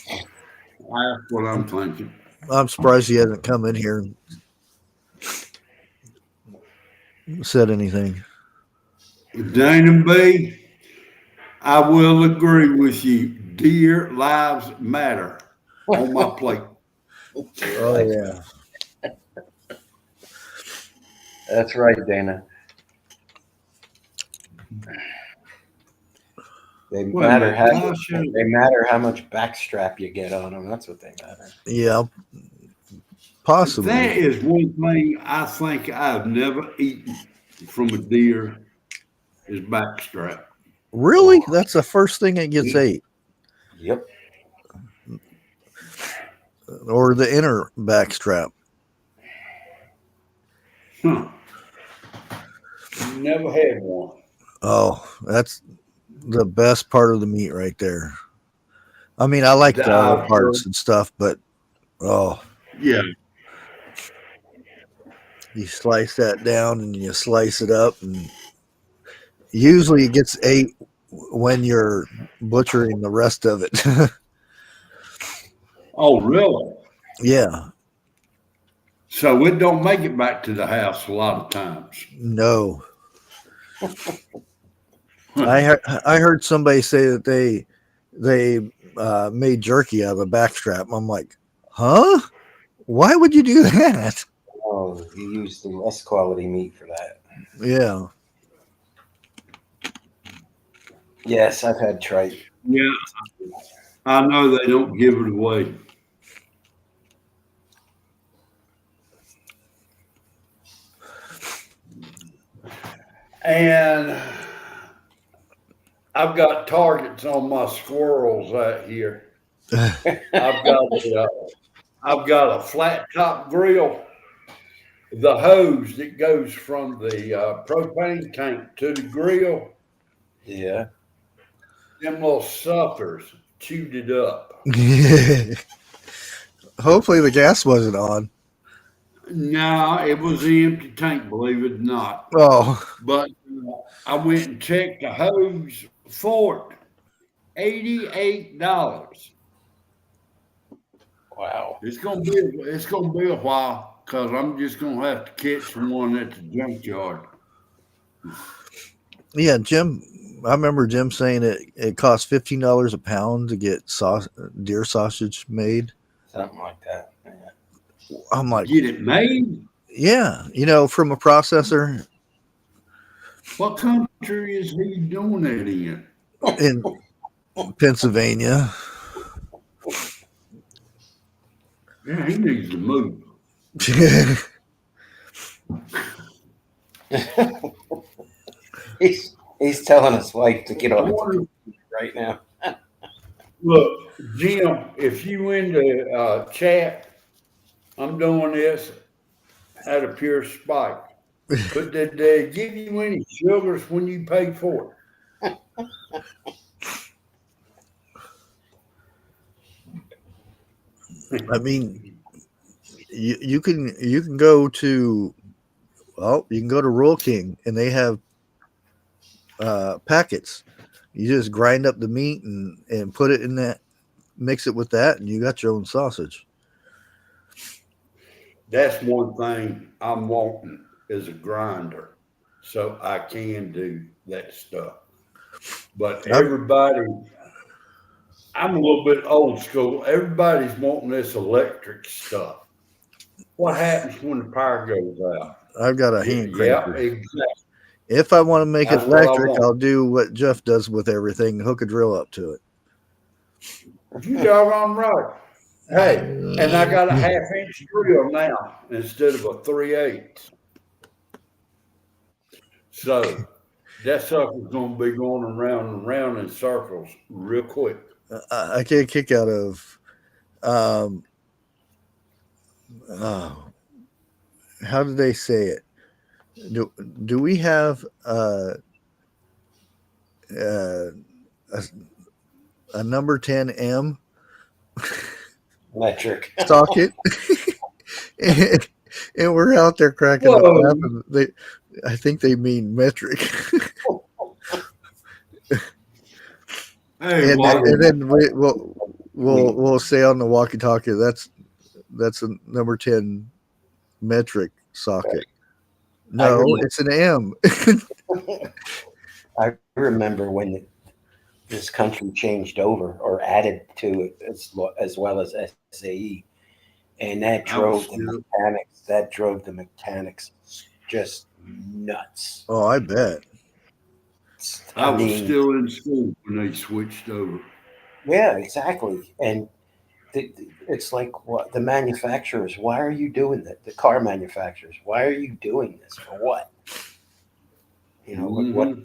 That's what I'm thinking. I'm surprised he hasn't come in here and said anything. Dana B, I will agree with you. Deer lives matter on my plate. Oh yeah. That's right, Dana. They Well, matter how Tasha- they matter how much backstrap you get on them. That's what they matter. Yeah. Possibly. That is one thing I think I've never eaten from a deer is backstrap. Really? That's the first thing that gets ate. Yep. Or the inner backstrap. Huh. Never had one. Oh, that's the best part of the meat right there. I mean, I like the other parts and stuff, but Yeah. you slice that down and you slice it up, and usually it gets ate when you're butchering the rest of it. Oh, really? Yeah. So it don't make it back to the house a lot of times. No. I heard somebody say that they made jerky out of the backstrap. I'm like, huh? Why would you do that? Oh, you use the less quality meat for that. Yeah. Yes, I've had tripe. Yeah, I know they don't give it away. And I've got targets on my squirrels out here. I've got a flat top grill. The hose that goes from the propane tank to the grill, Yeah. them little suckers chewed it up. Hopefully the gas wasn't on. No, it was the empty tank, believe it or not. Oh. But I went and checked the hose for it. $88. Wow. It's gonna be a while because I'm just gonna have to catch one at the junkyard. Yeah, Jim. I remember Jim saying it costs $15 a pound to get deer sausage made. Something like that. Yeah. I'm like, Get it made? yeah, from a processor. What country is he doing that in? In Pennsylvania. Yeah, he needs to move. He's telling his wife to get on right now. Look, Jim, if you into chat, I'm doing this out of pure spite. But did they give you any sugars when you paid for it? I mean, you can go to Rural King and they have packets. You just grind up the meat and put it in that, mix it with that, and you got your own sausage. That's one thing I'm wanting is a grinder, so I can do that stuff. But everybody, I'm a little bit old school. Everybody's wanting this electric stuff. What happens when the power goes out? I've got a hand cranker. Yeah, exactly. If I want to make That's it what I electric, want. I'll do what Jeff does with everything, hook a drill up to it. You doggone right. Hey, and I got a 1/2-inch drill now instead of a 3/8. So that sucker's going to be going around and around in circles real quick. I get a kick out of how do they say it? Do we have a number 10M Electric socket? and we're out there cracking up laughing. I think they mean metric. Hey, and then we'll say on the walkie-talkie that's a number 10 metric socket. No, it's an M. I remember when this country changed over or added to it as well as SAE, and that drove the mechanics just nuts. Oh, I bet. I was still in school when they switched over. Yeah, exactly. And it's like, what the manufacturers, why are you doing that? The car manufacturers, why are you doing this? For what? What?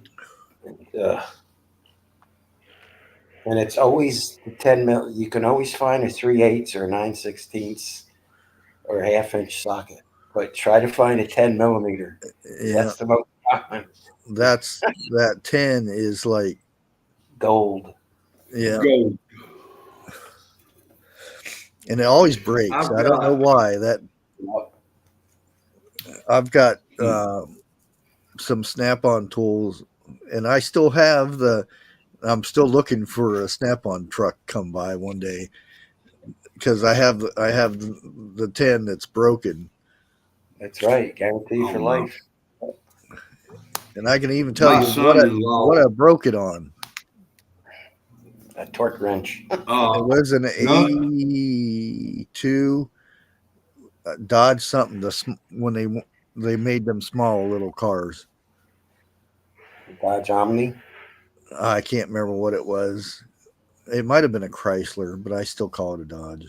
And it's always the 10 mil. You can always find a 3/8 or 9/16 or a 1/2-inch socket, but try to find a 10 millimeter. Yeah, that's the most common. That 10 is like gold. Yeah. Gold. And it always breaks. I don't know why. I've got some Snap-on tools, and I still have I'm still looking for a Snap-on truck come by one day because I have the 10 that's broken. That's right, guaranteed for life. And I can even tell you what I broke it on. A torque wrench. It was an No. 82 Dodge something. When they made them small little cars. Dodge Omni. I can't remember what it was. It might have been a Chrysler, but I still call it a Dodge.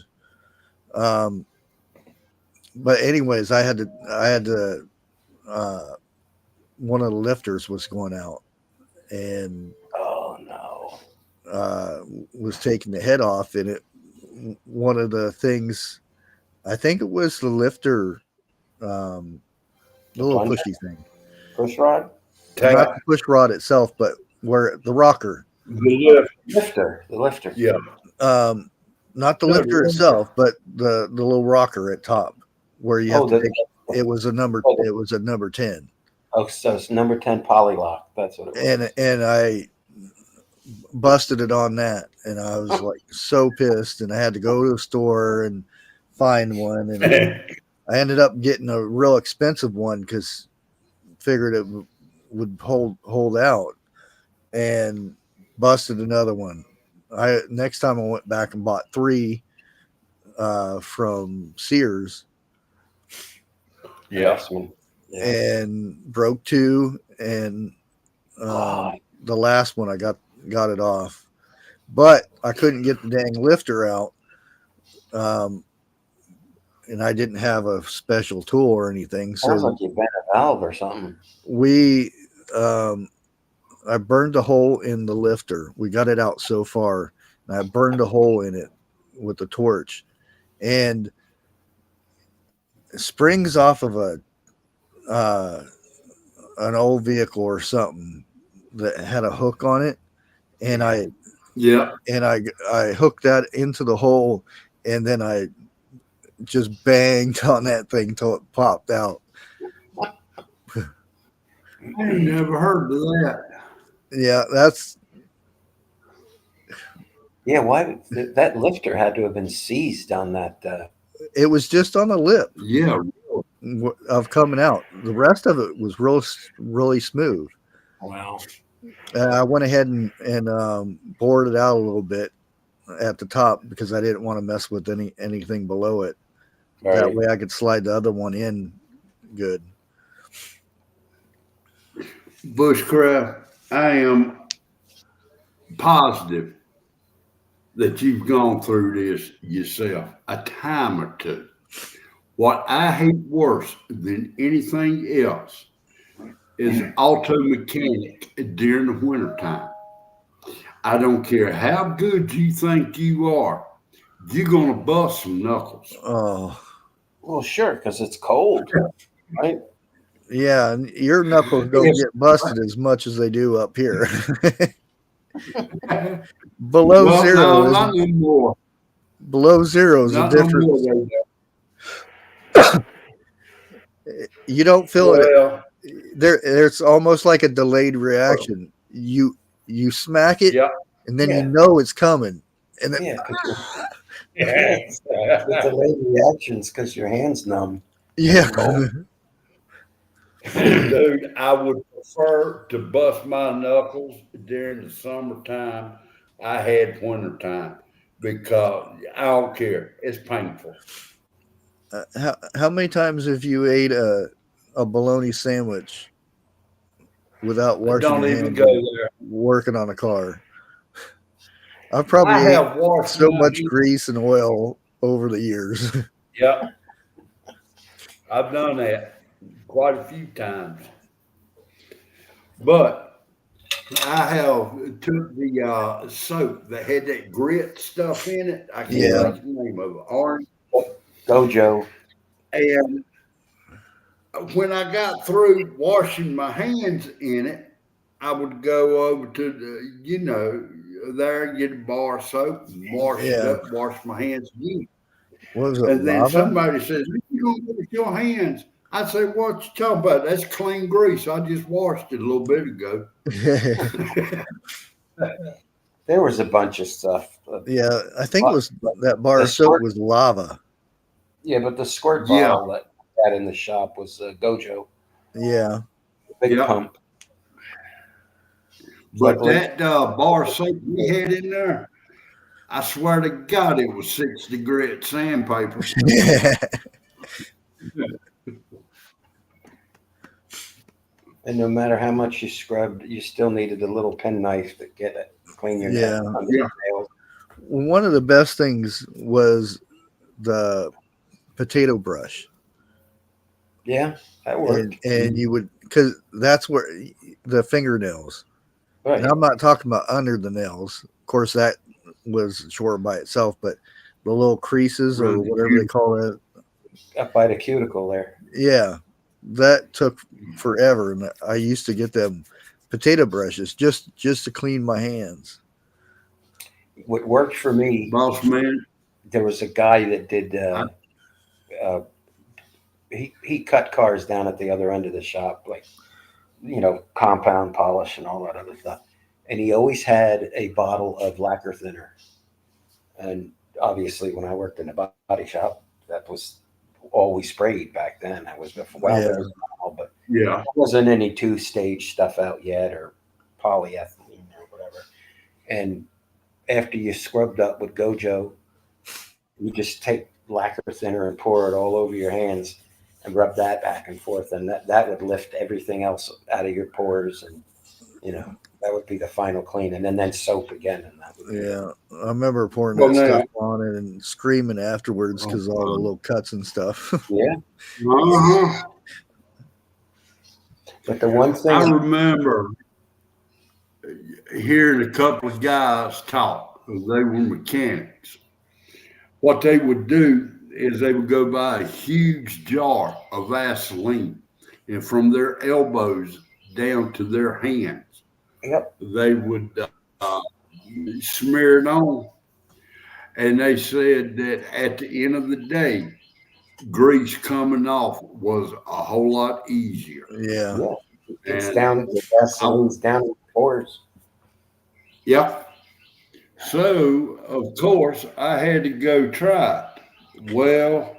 But anyways, I had to one of the lifters was going out and Oh no. was taking the head off, and one of the things, I think it was the lifter, the little plunger? pushy thing. Push rod. Not the push rod itself, but where the rocker. The The lifter. Yeah. Not the lifter itself, but the little rocker at top where you have to take. It was a number 10. Oh, so it's number 10 poly lock. That's what it was. And I busted it on that, and I was like so pissed, and I had to go to the store and find one, and I ended up getting a real expensive one because figured it would hold out, and busted another one. Next time I went back and bought 3 from Sears. Yeah. And broke 2, and the last one I got it off, but I couldn't get the dang lifter out, and I didn't have a special tool or anything. Sounds So like you bent a valve or something. I burned a hole in the lifter. We got it out so far, and I burned a hole in it with the torch, and springs off of an old vehicle or something that had a hook on it, and I hooked that into the hole, and then I just banged on that thing till it popped out. I ain't never heard of that. Yeah, why that lifter had to have been seized on that? It was just on the lip. Yeah. Of coming out. The rest of it was really smooth. Wow. I went ahead and bored it out a little bit at the top because I didn't want to mess with anything below it. Right. That way I could slide the other one in good. Bushcraft, I am positive that you've gone through this yourself a time or two. What I hate worse than anything else is auto mechanic during the wintertime. I don't care how good you think you are, you're going to bust some knuckles. Oh. Well, sure, because it's cold, right? Yeah, and your knuckles don't get busted as much as they do up here. Below zero. No, not anymore. Below zero is a difference. You don't feel it. There's almost like a delayed reaction. You smack it, and then you know it's coming, and then it's delayed reactions because your hand's numb. Yeah. Dude, I would prefer to bust my knuckles during the summertime. I had wintertime because I don't care. It's painful. How many times have you ate a bologna sandwich without washing your hands? Don't even go there. Working on a car. I've probably ate so much grease and oil over the years. Yeah. I've done that quite a few times. But I have took the soap that had that grit stuff in it. I can't think the name of it. Orange. Gojo. And when I got through washing my hands in it, I would go over to the, there, get a bar of soap and wash it up, wash my hands again. What was it, and then lava? somebody says, "You don't wash your hands." I say, "What you talking about? That's clean grease. I just washed it a little bit ago." There was a bunch of stuff. Yeah, I think it was that bar of soap was lava. Yeah, but the squirt bottle that we had in the shop was Gojo. Yeah. Big pump. But that bar of soap we had in there, I swear to God, it was 60 grit sandpaper. And no matter how much you scrubbed, you still needed a little penknife to get it, clean your Yeah. nails. One of the best things was the potato brush. Yeah, that worked. And you would, because that's where the fingernails. Right. And I'm not talking about under the nails. Of course, that was short by itself, but the little creases or whatever they call it. Up by the cuticle there. Yeah, that took forever. And I used to get them potato brushes just to clean my hands. What worked for me, Boss man, there was a guy that did, he cut cars down at the other end of the shop, like, compound polish and all that other stuff. And he always had a bottle of lacquer thinner. And obviously, when I worked in the body shop, that was all we sprayed back then. That was before, there was normal, but there wasn't any 2-stage stuff out yet or polyethylene or whatever. And after you scrubbed up with Gojo, you just take lacquer thinner and pour it all over your hands and rub that back and forth, and that would lift everything else out of your pores, and that would be the final clean, and then soap again, and that would I remember pouring that stuff on it and screaming afterwards because all the little cuts and stuff. Yeah. But the one thing I remember hearing a couple of guys talk, because they were mechanics. What they would do is they would go buy a huge jar of Vaseline, and from their elbows down to their hands, they would smear it on. And they said that at the end of the day, grease coming off was a whole lot easier. Yeah. It's down, the Vaseline's down in the pores. Yep. So, of course, I had to go try it. Well,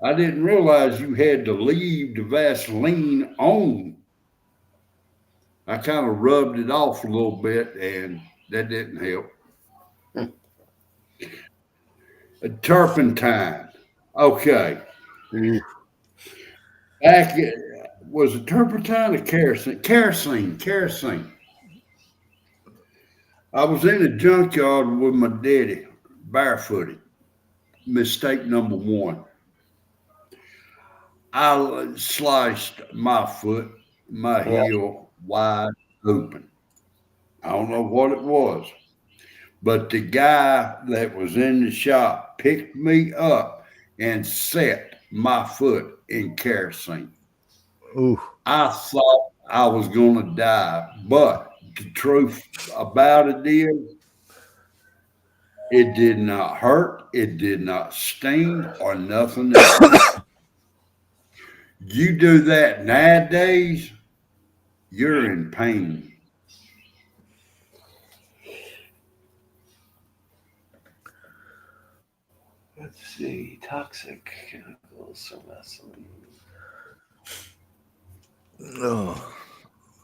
I didn't realize you had to leave the Vaseline on. I kind of rubbed it off a little bit, and that didn't help. A turpentine. Okay. Back was it turpentine or kerosene? Kerosene. I was in the junkyard with my daddy, barefooted. Mistake number one. I sliced my foot, my heel wide open. I don't know what it was, but the guy that was in the shop picked me up and set my foot in kerosene. Ooh. I thought I was going to die, but the truth about it is, it did not hurt, it did not sting, or nothing else. You do that nowadays, you're in pain. Let's see, toxic chemicals or Vaseline. Oh,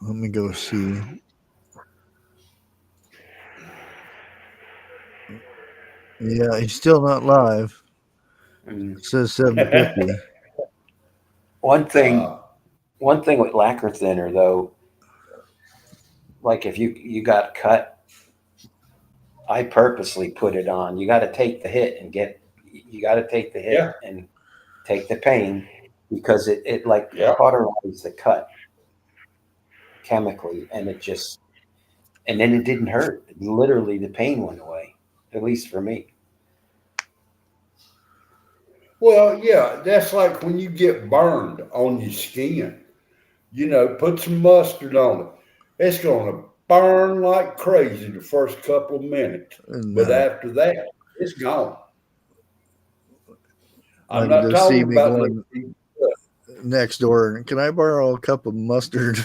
let me go see. Yeah, he's still not live. It says 750. One thing with lacquer thinner, though, like if you got cut, I purposely put it on. You got to take the hit and and take the pain, because it cauterized the cut chemically, and and then it didn't hurt. Literally, the pain went away, at least for me. Well, yeah, that's like when you get burned on your skin. Put some mustard on it. It's going to burn like crazy the first couple of minutes. But after that, it's gone. I'm not talking about going next door. Can I borrow a cup of mustard?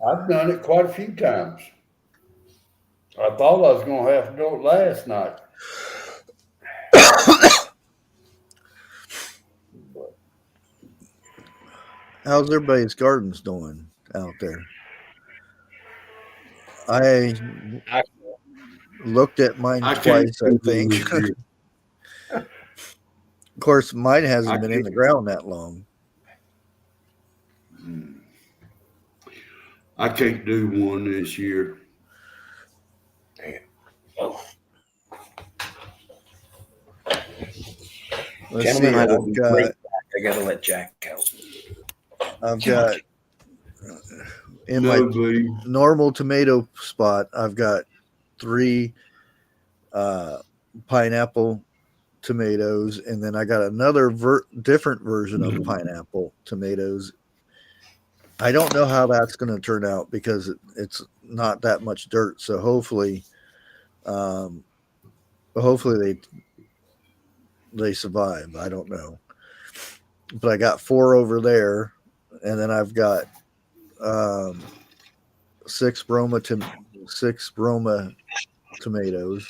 I've done it quite a few times. I thought I was going to have to do it last night. How's everybody's gardens doing out there? I I, looked at mine I can't twice, I do think. this year. Of course, mine hasn't I been in the can't. ground that long. I can't do one this year. oh, Let's gentlemen, see. I will be right back. I got to let Jack go. I've got in my No, B. normal tomato spot, I've got 3 pineapple tomatoes, and then I got another different version of pineapple tomatoes. I don't know how that's going to turn out because it's not that much dirt. So hopefully they survive. I don't know, but I got 4 over there, and then I've got 6 Roma tomatoes,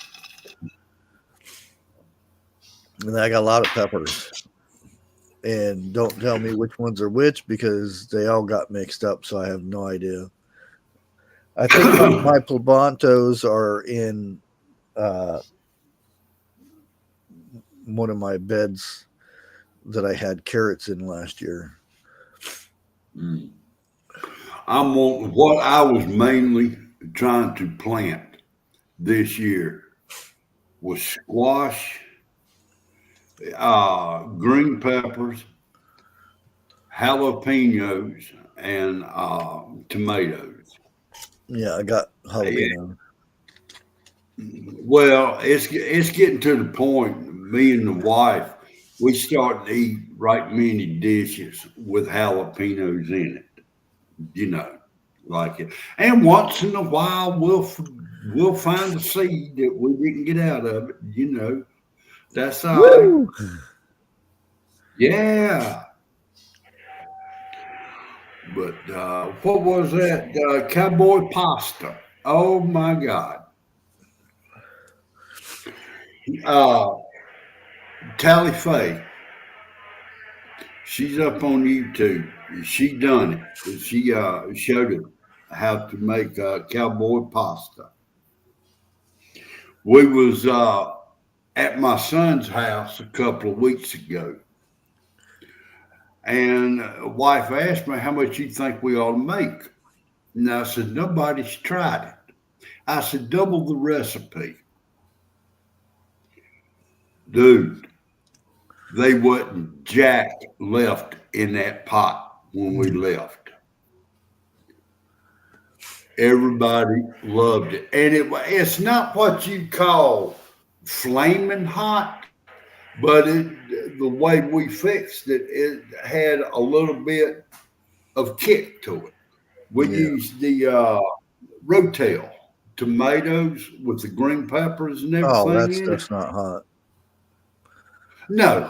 and then I got a lot of peppers. And don't tell me which ones are which because they all got mixed up, so I have no idea. I think my Plabantos are in one of my beds that I had carrots in last year. What I was mainly trying to plant this year was squash, green peppers, jalapenos, and tomatoes. Yeah, I got jalapeno. Well, it's getting to the point. Me and the wife, we start to eat right many dishes with jalapenos in it. You know, like it. And once in a while, we'll find a seed that we didn't get out of it. You know, that's all right. Woo! Yeah. But what was that? Cowboy pasta. Oh my God. Tally Faye. She's up on YouTube. She done it. She showed it how to make cowboy pasta. We was at my son's house a couple of weeks ago, and wife asked me how much you think we ought to make. And I said, nobody's tried it. I said, double the recipe. Dude, they wasn't jack left in that pot when we left. Everybody loved it. And it's not what you call flaming hot, but the way we fixed it, it had a little bit of kick to it. We used the Rotel tomatoes with the green peppers and everything Oh, that in stuff's it. not hot. No,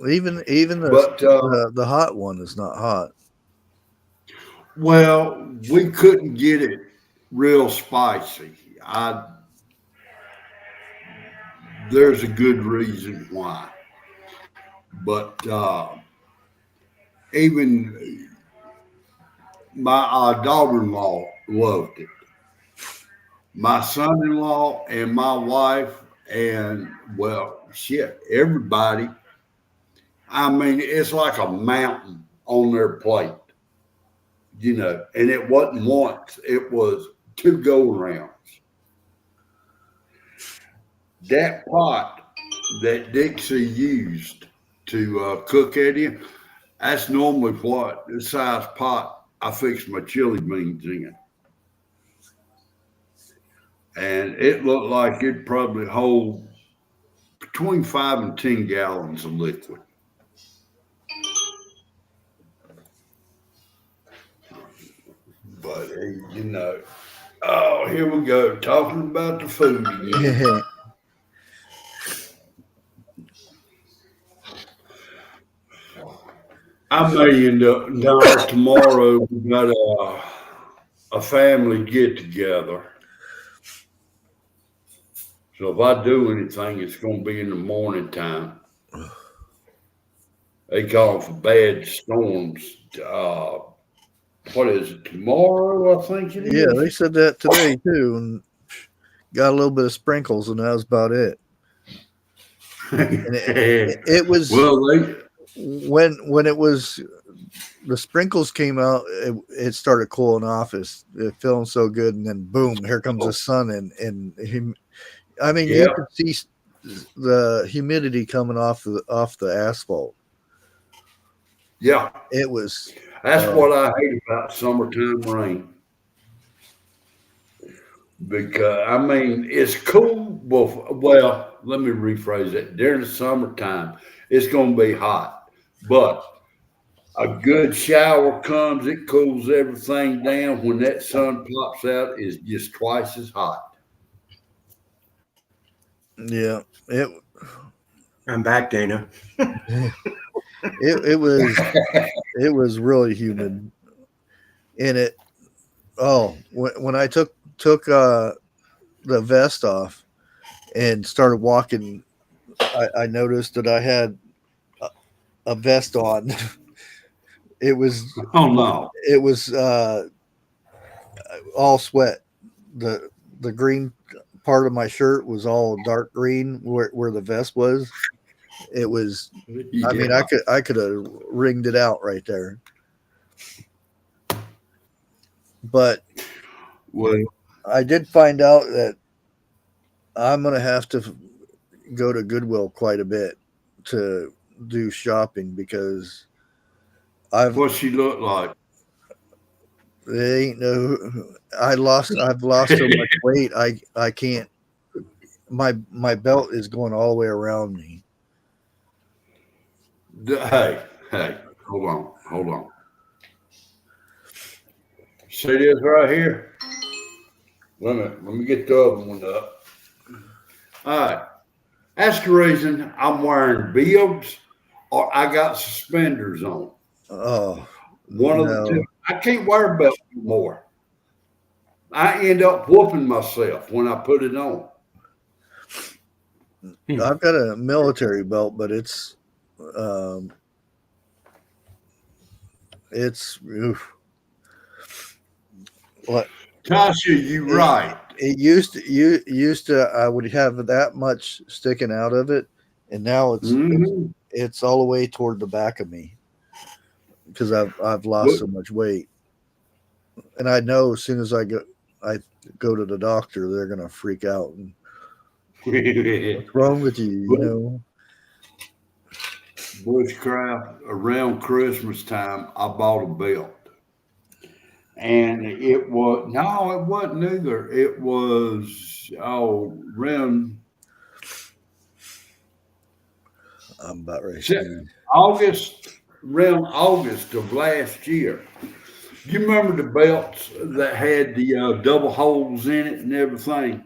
Even But the hot one is not hot. well, we couldn't get it real spicy. There's a good reason why. But even my daughter-in-law loved it. My son-in-law and my wife and, well, shit, everybody. I mean, it's like a mountain on their plate, you know, and it wasn't once, it was 2 go-arounds. That pot that Dixie used to cook it in, that's normally what the size pot I fix my chili beans in. And it looked like it'd probably hold between 5 and 10 gallons of liquid. But, you know, oh, here we go, talking about the food again. I may end up tomorrow. We got a family get together. So if I do anything, it's going to be in the morning time. They call for bad storms what is it, tomorrow, I think it Yeah, is. they said that today too, and got a little bit of sprinkles, and that was about it. And it was well, when it was the sprinkles came out, it started cooling off. It feeling so good, and then boom, here comes the sun, and I mean, you could see the humidity coming off the asphalt. Yeah, It was. that's what I hate about summertime rain. Because I mean, it's cool. Well, let me rephrase it. During the summertime, it's going to be hot, but a good shower comes, it cools everything down. When that sun pops out, it's just twice as hot. Yeah, I'm back, Dana. it was really humid, and it. Oh, when I took the vest off and started walking, I noticed that I had a vest on. It was Oh no! It was all sweat. The green part of my shirt was all dark green where the vest was. It was. Yeah. I mean, I could have wringed it out right there. But Well, I did find out that I'm gonna have to go to Goodwill quite a bit to do shopping because what she looked like? there ain't no. I've lost so much weight. I can't. My belt is going all the way around me. Hey, hold on. See this right here? Wait a minute. Let me get the other one up. All right. That's the reason I'm wearing bibs or I got suspenders on. Oh, One of the two. I can't wear a belt anymore. I end up whooping myself when I put it on. I've got a military belt, but it's oof. What? Tasha, you right. It used to I would have that much sticking out of it, and now it's all the way toward the back of me because I've lost so much weight, and I know as soon as I go to the doctor, they're gonna freak out. And, what's wrong with you? You know, Bushcraft, around Christmas time, I bought a belt. And it wasn't either. It was around I'm about ready. Around August of last year. You remember the belts that had the double holes in it and everything?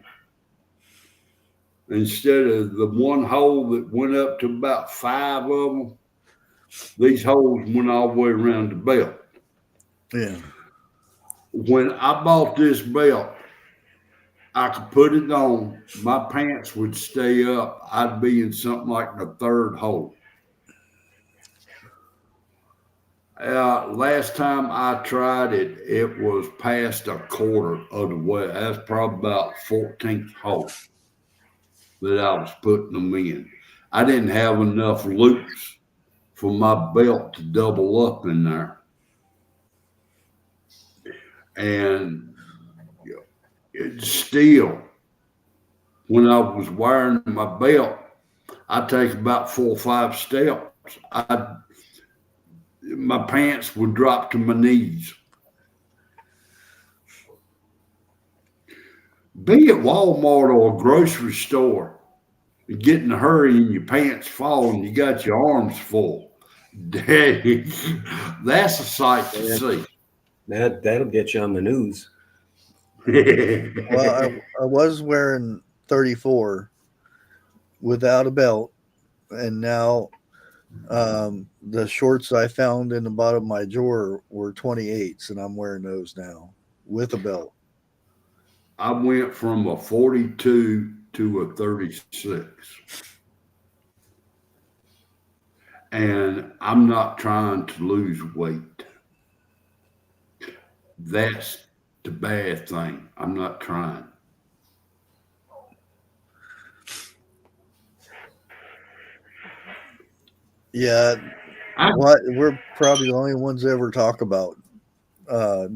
Instead of the one hole that went up to about 5 of them, these holes went all the way around the belt. Yeah. When I bought this belt, I could put it on. My pants would stay up. I'd be in something like the 3rd hole. Last time I tried it, it was past a quarter of the way. That's probably about 14th hole that I was putting them in. I didn't have enough loops for my belt to double up in there. And it's still, when I was wearing my belt, I'd take about 4 or 5 steps. My pants would drop to my knees. Be at Walmart or a grocery store, get in a hurry and your pants fall and you got your arms full. That's a sight to see. That'll get you on the news. Well, I was wearing 34 without a belt, and now the shorts I found in the bottom of my drawer were 28s, and I'm wearing those now with a belt. I went from a 42 to a 36. And I'm not trying to lose weight. That's the bad thing. I'm not trying. Yeah, we're probably the only ones that ever talk about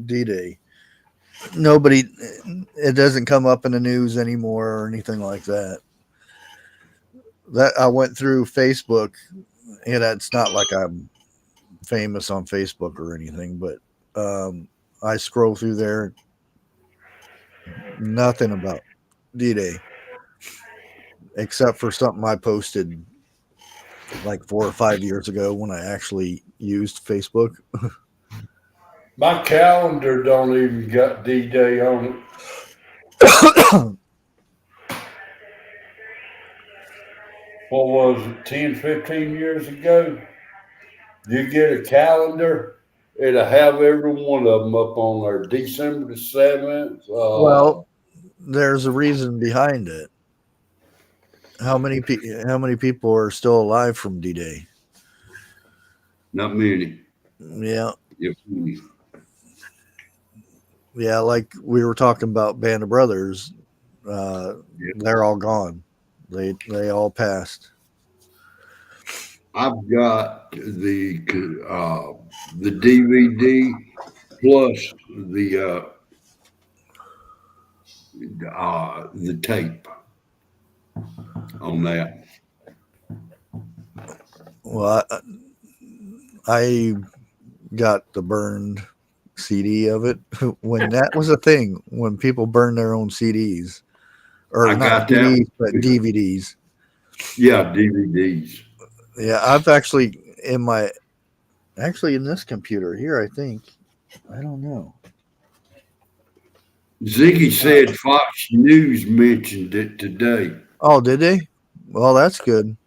D-Day. Nobody, it doesn't come up in the news anymore or anything like that. That I went through Facebook, and it's not like I'm famous on Facebook or anything, but I scroll through there, nothing about D-Day except for something I posted like 4 or 5 years ago when I actually used Facebook. My calendar don't even got D-Day on it. What was it, 10, 15 years ago? You get a calendar, it'll have every one of them up on there. December the 7th. Well, there's a reason behind it. How many people are still alive from D-Day? Not many. Yeah. If any. Yeah, like we were talking about Band of Brothers. They're all gone. They all passed. I've got the DVD plus the tape on that. Well, I got the burned CD of it when that was a thing, when people burned their own CDs, or I not got that CDs but DVDs. Yeah, DVDs. Yeah, I've actually in this computer here, I think. I don't know. Ziggy said Fox News mentioned it today. Oh, did they? Well, that's good.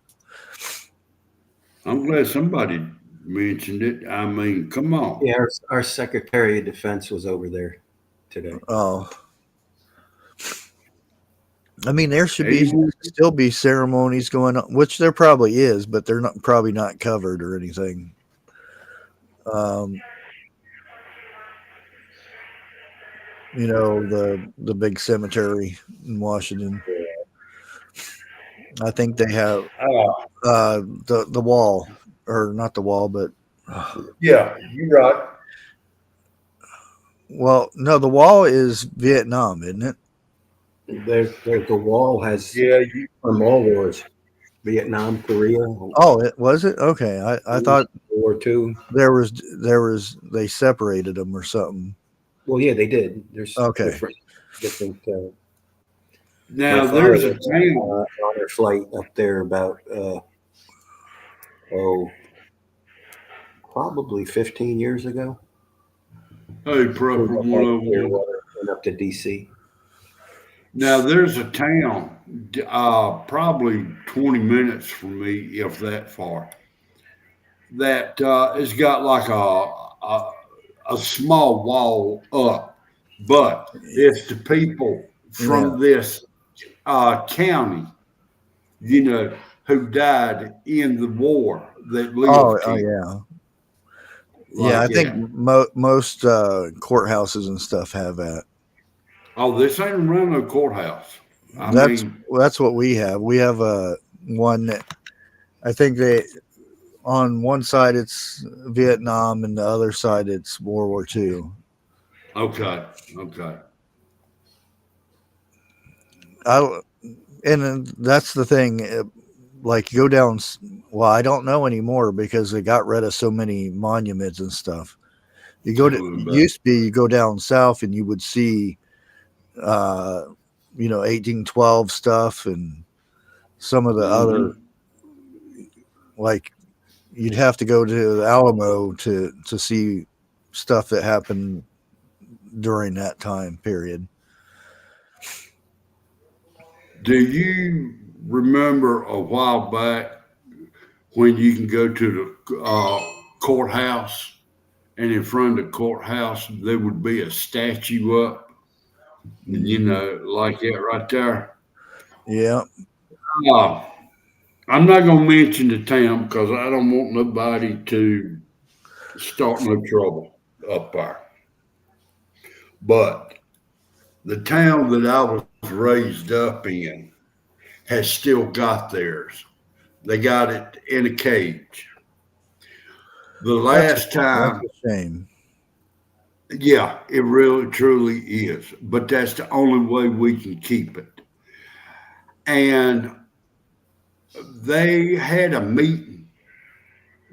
I'm glad somebody mentioned it. I mean, come on. Yeah, our Secretary of Defense was over there today. Oh, I mean, there should still be ceremonies going on, which there probably is, but they're probably not covered or anything. You know, the big cemetery in Washington. I think they have the wall, or not the wall, but yeah, you're right. Well, no, the wall is Vietnam, isn't it? The wall has from all wars, Vietnam, Korea. Oh, was it? Okay, I thought World War II. There was they separated them or something. Well, yeah, they did. There's different. Now there's a town on our flight up there about probably 15 years ago. Hey, proper 101. Went up to DC. Now there's a town, probably 20 minutes from me, if that far, that has got like a small wall up, but it's the people from this county, you know, who died in the war that lived here. Yeah. Yeah, I think most courthouses and stuff have that. Oh, this ain't around no courthouse. That's what we have. We have one that I think on one side it's Vietnam and the other side it's World War II. Okay. And that's the thing. Like you go down. Well, I don't know anymore because they got rid of so many monuments and stuff. You used to be you go down south and you would see, 1812 stuff and some of the other, like you'd have to go to the Alamo to see stuff that happened during that time period. Do you remember a while back when you can go to the courthouse, and in front of the courthouse there would be a statue up, you know, like that right there? Yeah. I'm not going to mention the town because I don't want nobody to start no trouble up there. But the town that I was raised up in has still got theirs. They got it in a cage. The last That's time, a shame. yeah, it really truly is. But that's the only way we can keep it. And they had a meeting.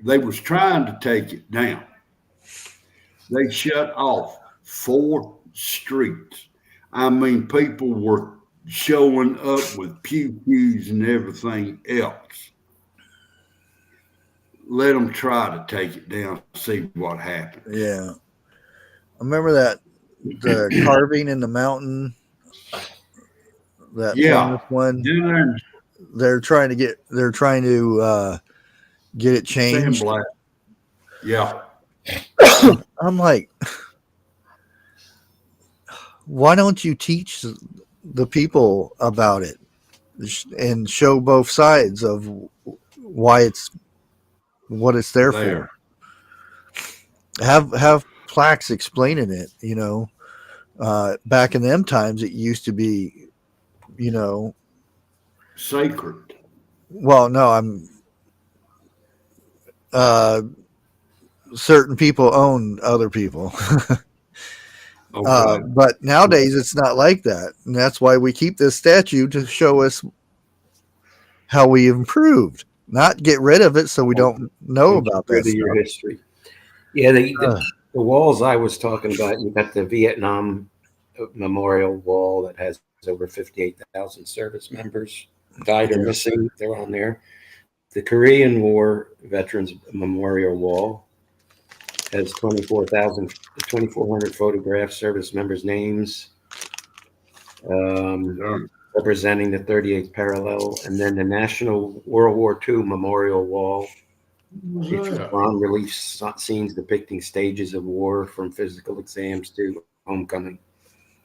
They was trying to take it down. They shut off 4 streets. I mean, people were showing up with pew-pews and everything else. Let them try to take it down, see what happens. Yeah. I remember that the carving in the mountain, that famous one. Down They're trying to get it changed. Sandblast. Yeah. I'm like, why don't you teach the people about it and show both sides of why it's what it's there for? Have plaques explaining it. Back in them times, it used to be, Sacred. Well, no, certain people own other people. Okay. But nowadays it's not like that. And that's why we keep this statue to show us how we improved, not get rid of it so we don't know about that your history. Yeah, the walls I was talking about, you got the Vietnam Memorial Wall that has over 58,000 service members died or missing. They're on there. The Korean War Veterans Memorial Wall has 2,400 photographs, service members' names, representing the 38th parallel. And then the National World War II Memorial Wall features bronze relief scenes depicting stages of war from physical exams to homecoming.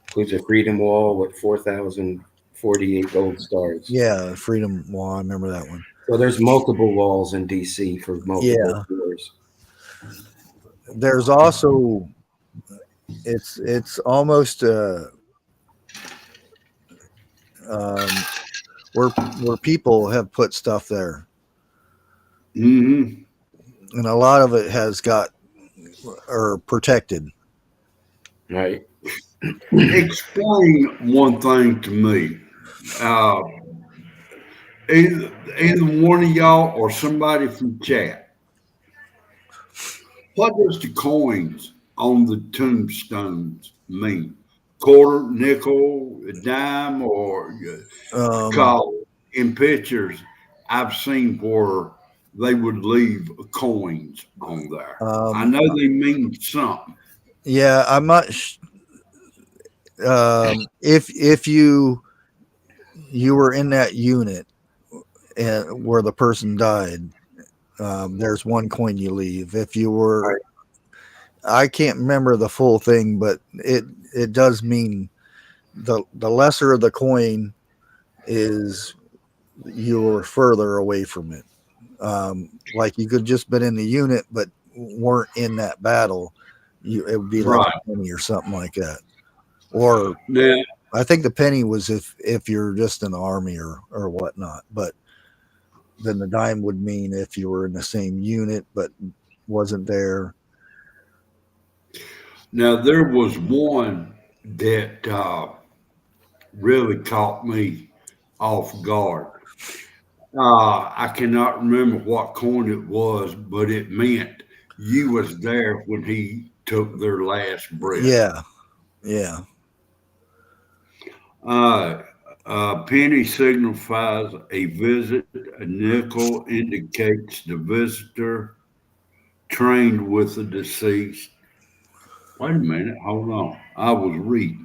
Includes a Freedom Wall with 4,048 gold stars. Yeah, Freedom Wall. I remember that one. So there's multiple walls in DC for multiple wars. There's also it's almost where people have put stuff there, Mm-hmm. and a lot of it has got or protected. Right. Explain one thing to me. Either one of y'all or somebody from chat. What does the coins on the tombstones mean? Quarter, nickel, a dime, or call in pictures I've seen where they would leave coins on there. I know they mean something. Yeah, I'm not. If you were in that unit and where the person died, there's one coin you leave. If you were, I can't remember the full thing, but it does mean the lesser of the coin is you're further away from it. Like you could just been in the unit but weren't in that battle. It would be like a penny or something like that. Or I think the penny was if you're just in the army or whatnot, but then the dime would mean if you were in the same unit but wasn't there. Now there was one that really caught me off guard. I cannot remember what coin it was, but it meant you was there when he took their last breath. Yeah. Penny signifies a visit. A nickel indicates the visitor trained with the deceased. Wait a minute, hold on. I was reading.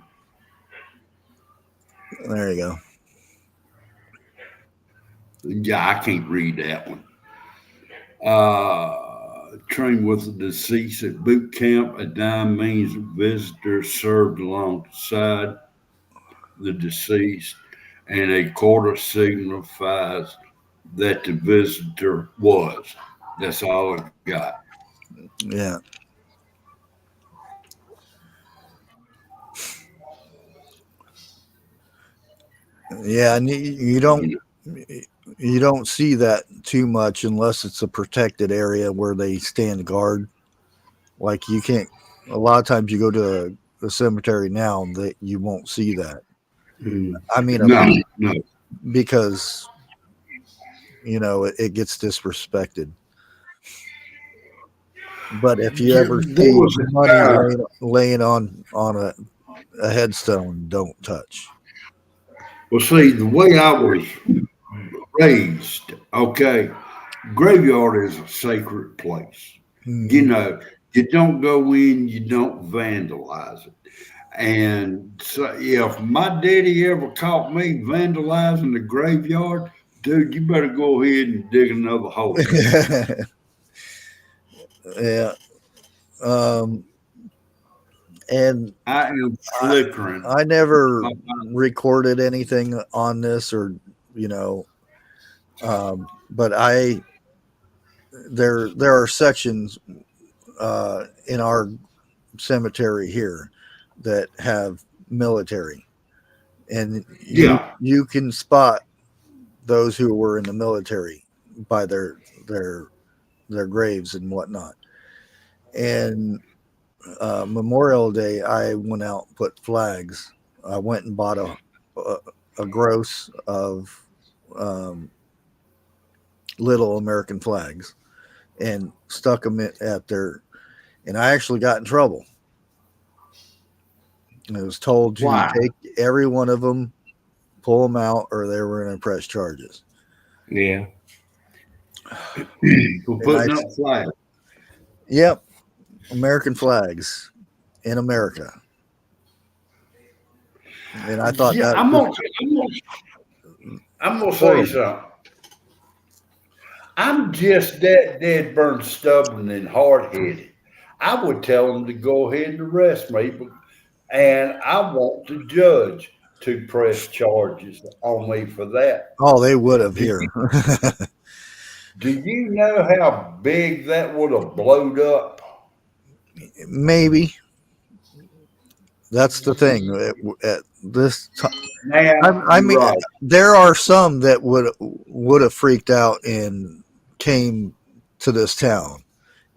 There you go. Yeah, I can't read that one. Trained with the deceased at boot camp. A dime means visitor served alongside the deceased, and a quarter signifies that the visitor was. That's all I got. Yeah. Yeah, and you don't see that too much unless it's a protected area where they stand guard. Like you can't. A lot of times you go to a cemetery now that you won't see that. Mm. I mean, No, no. because it gets disrespected. But if you ever There see was a money guy. laying on a headstone, don't touch. Well, see, the way I was raised, okay, graveyard is a sacred place. You Mhm. know, you don't go in, you don't vandalize it. And so if my daddy ever caught me vandalizing the graveyard, dude, you better go ahead and dig another hole. Yeah. Um, and I am I, flickering. I never recorded anything on this, or you know, but there are sections in our cemetery here that have military, and Yeah, you can spot those who were in the military by their their graves and whatnot. And Memorial Day, I went out and put flags. I went and bought a gross of um, little American flags and stuck them at their. And I actually got in trouble. I was told to why? take every one of them, pull them out, or they were going to press charges. Yeah. For And putting up flags. yep, American flags in America. And I thought Yeah, that I'm gonna say horrible. something. I'm just that dead burn stubborn and hard headed. I would tell them to go ahead and arrest me, and I want the judge to press charges on me for that. Oh, they would have Do here. you, do you know how big that would have blowed up? Maybe that's the thing. At this time, Now I you're mean, right. there are some that would have freaked out and came to this town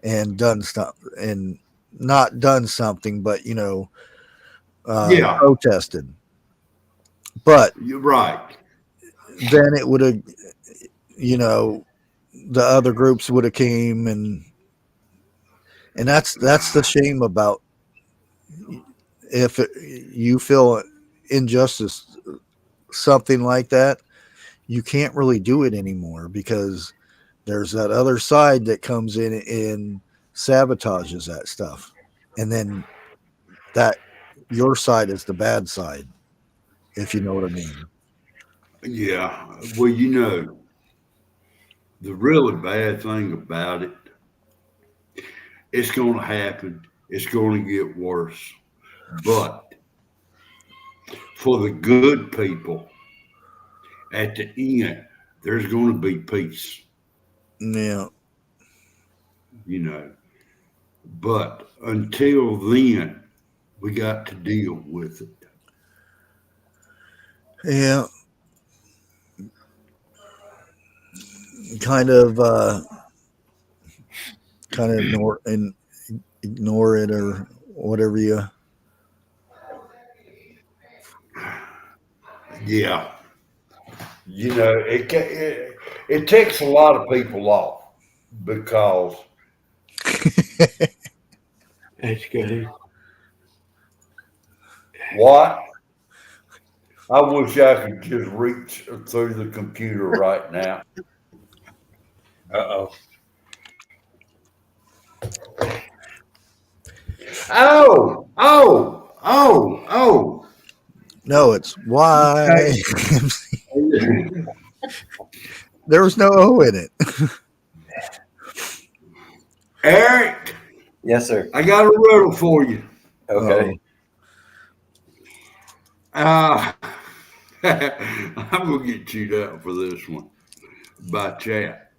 and done stuff and not done something, but Yeah, protested. But you're right. then it would have, you know, the other groups would have came, and that's the shame about if you feel injustice, something like that, you can't really do it anymore because there's that other side that comes in and sabotages that stuff, and then that your side is the bad side, if you know what I mean. Yeah. Well, the really bad thing about it, it's going to happen. It's going to get worse. But for the good people, at the end, there's going to be peace, Yeah, you know. But until then, we got to deal with it. yeah, kind of, kind of ignore it or whatever you. Yeah. It takes a lot of people off because That's good. what? I wish I could just reach through the computer right now. Uh-oh. Oh. No, it's why Okay. there was no O in it. Eric, Yes, sir. I got a riddle for you. Okay. Uh, I'm going to get chewed out for this one by chat.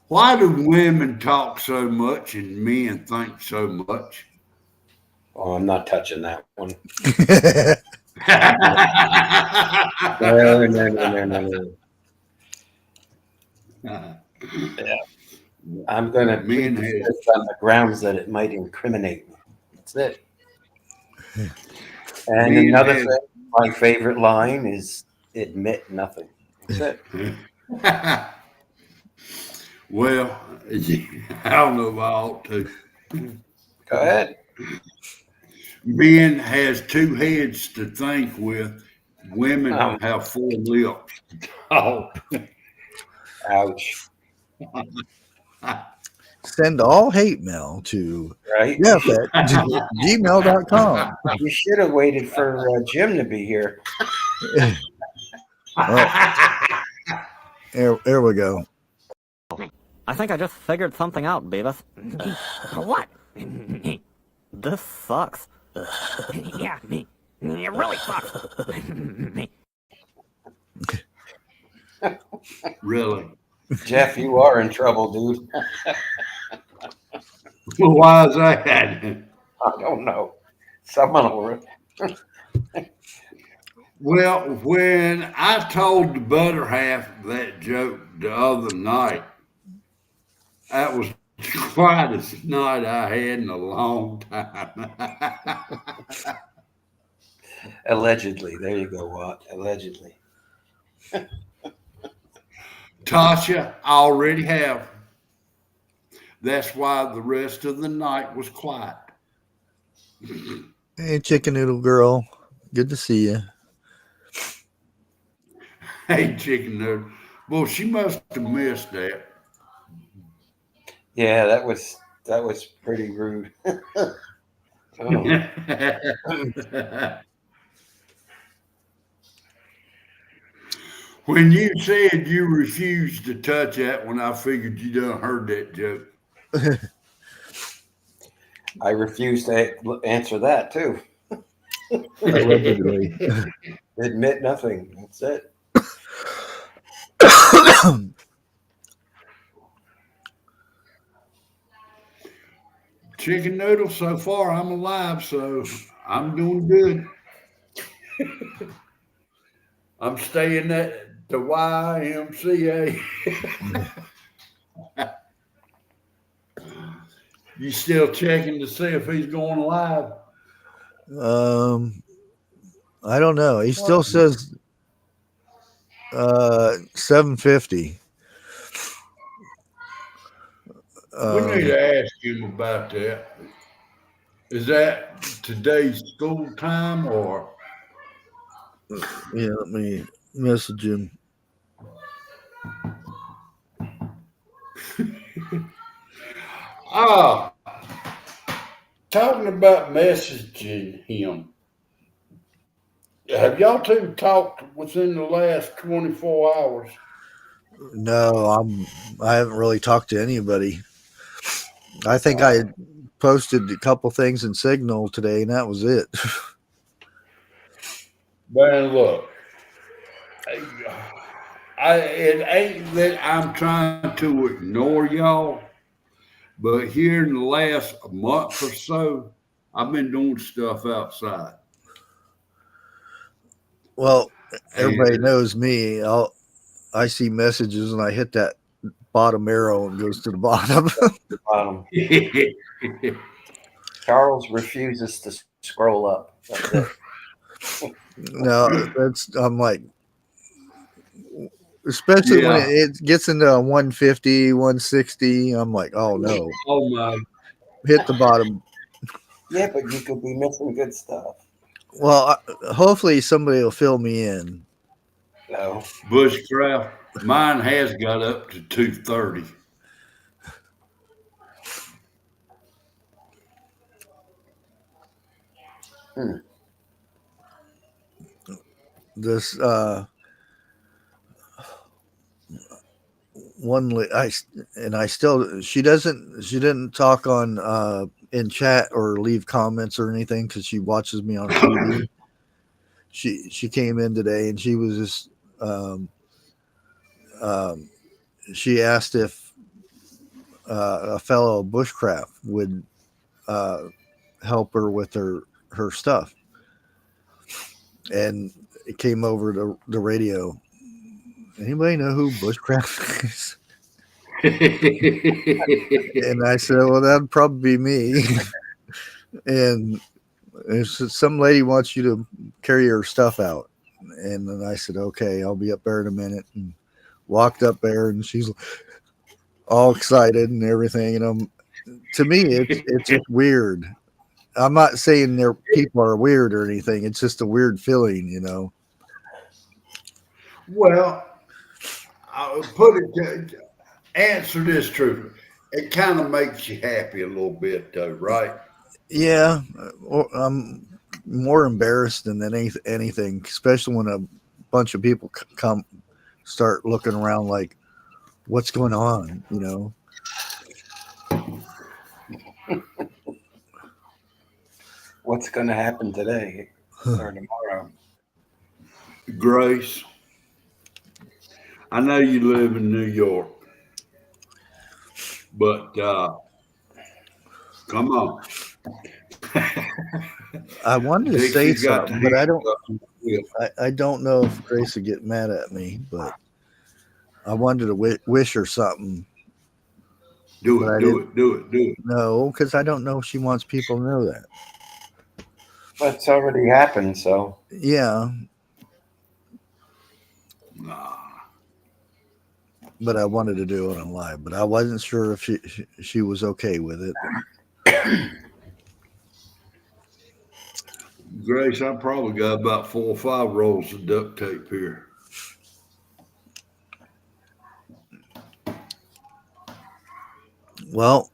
Why do women talk so much and men think so much? Oh, I'm not touching that one. No. I'm going to plead the fifth on the grounds that it might incriminate me. That's it. And another thing, my favorite line is admit nothing. That's it. Well, I don't know if I ought to. Go ahead. Men has two heads to think with. Women have four lips. Oh, ouch. Send all hate mail to Right? Jeff at gmail.com. You should have waited for Jim to be here. There we go. I think I just figured something out, Beavis. What? This sucks. Yeah, it really sucks. Really? Jeff, you are in trouble, dude. Why is that? I don't know. Someone will. Well, when I told the butter half that joke the other night, that was the quietest night I had in a long time. Allegedly. There you go, Watt. Allegedly. Tasha, I already have. That's why the rest of the night was quiet. Hey, Chicken Noodle Girl. Good to see you. Hey, Chicken Noodle. Well, she must have missed that. Yeah, that was pretty rude. Oh. When you said you refused to touch that one, I figured you done heard that joke. I refuse to answer that too. Allegedly. Admit nothing. That's it. Chicken Noodle, so far I'm alive, so I'm doing good. I'm staying at the YMCA. You still checking to see if he's going live? I don't know. He still says 750. We need to ask him about that. Is that today's school time or? Yeah, let me message him. Talking about messaging him. Have y'all two talked within the last 24 hours? No, I haven't really talked to anybody. I think I posted a couple things in Signal today, and that was it. Man, look, it ain't that I'm trying to ignore y'all, but here in the last month or so, I've been doing stuff outside. Well, everybody knows me. I see messages and I hit that bottom arrow and goes to the bottom. The bottom. Charles refuses to scroll up. That's it. No, I'm like, especially when it gets into 150, 160, I'm like, oh no. Oh my. Hit the bottom. Yeah, but you could be missing good stuff. Well, hopefully somebody will fill me in. No. Bushcraft, mine has got up to 230. This she didn't talk on in chat or leave comments or anything because she watches me on TV. She came in today and she was just she asked if a fellow Bushcraft would help her with her stuff. and it came over the radio. Anybody know who Bushcraft is? And I said, well, that'd probably be me. And some lady wants you to carry her stuff out. And then I said, okay, I'll be up there in a minute. And walked up there, and she's all excited and everything. And to me, it's just weird. I'm not saying their people are weird or anything. It's just a weird feeling, you know. Well, I'll put it. Answer this truthfully. It kind of makes you happy a little bit, though, right? Yeah, I'm more embarrassed than anything, especially when a bunch of people come start looking around like, what's going on, you know? What's going to happen today or tomorrow? Grace, I know you live in New York, but come on. I wanted to say Dixie's got something, the but hands I don't know if Grace would get mad at me, but I wanted to wish her something. Do but I it, didn't- do it. No, because I don't know if she wants people to know that. That's already happened, so. Yeah, Nah. but I wanted to do it on live, but I wasn't sure if she was okay with it. Grace, I probably got about 4 or 5 rolls of duct tape here. Well,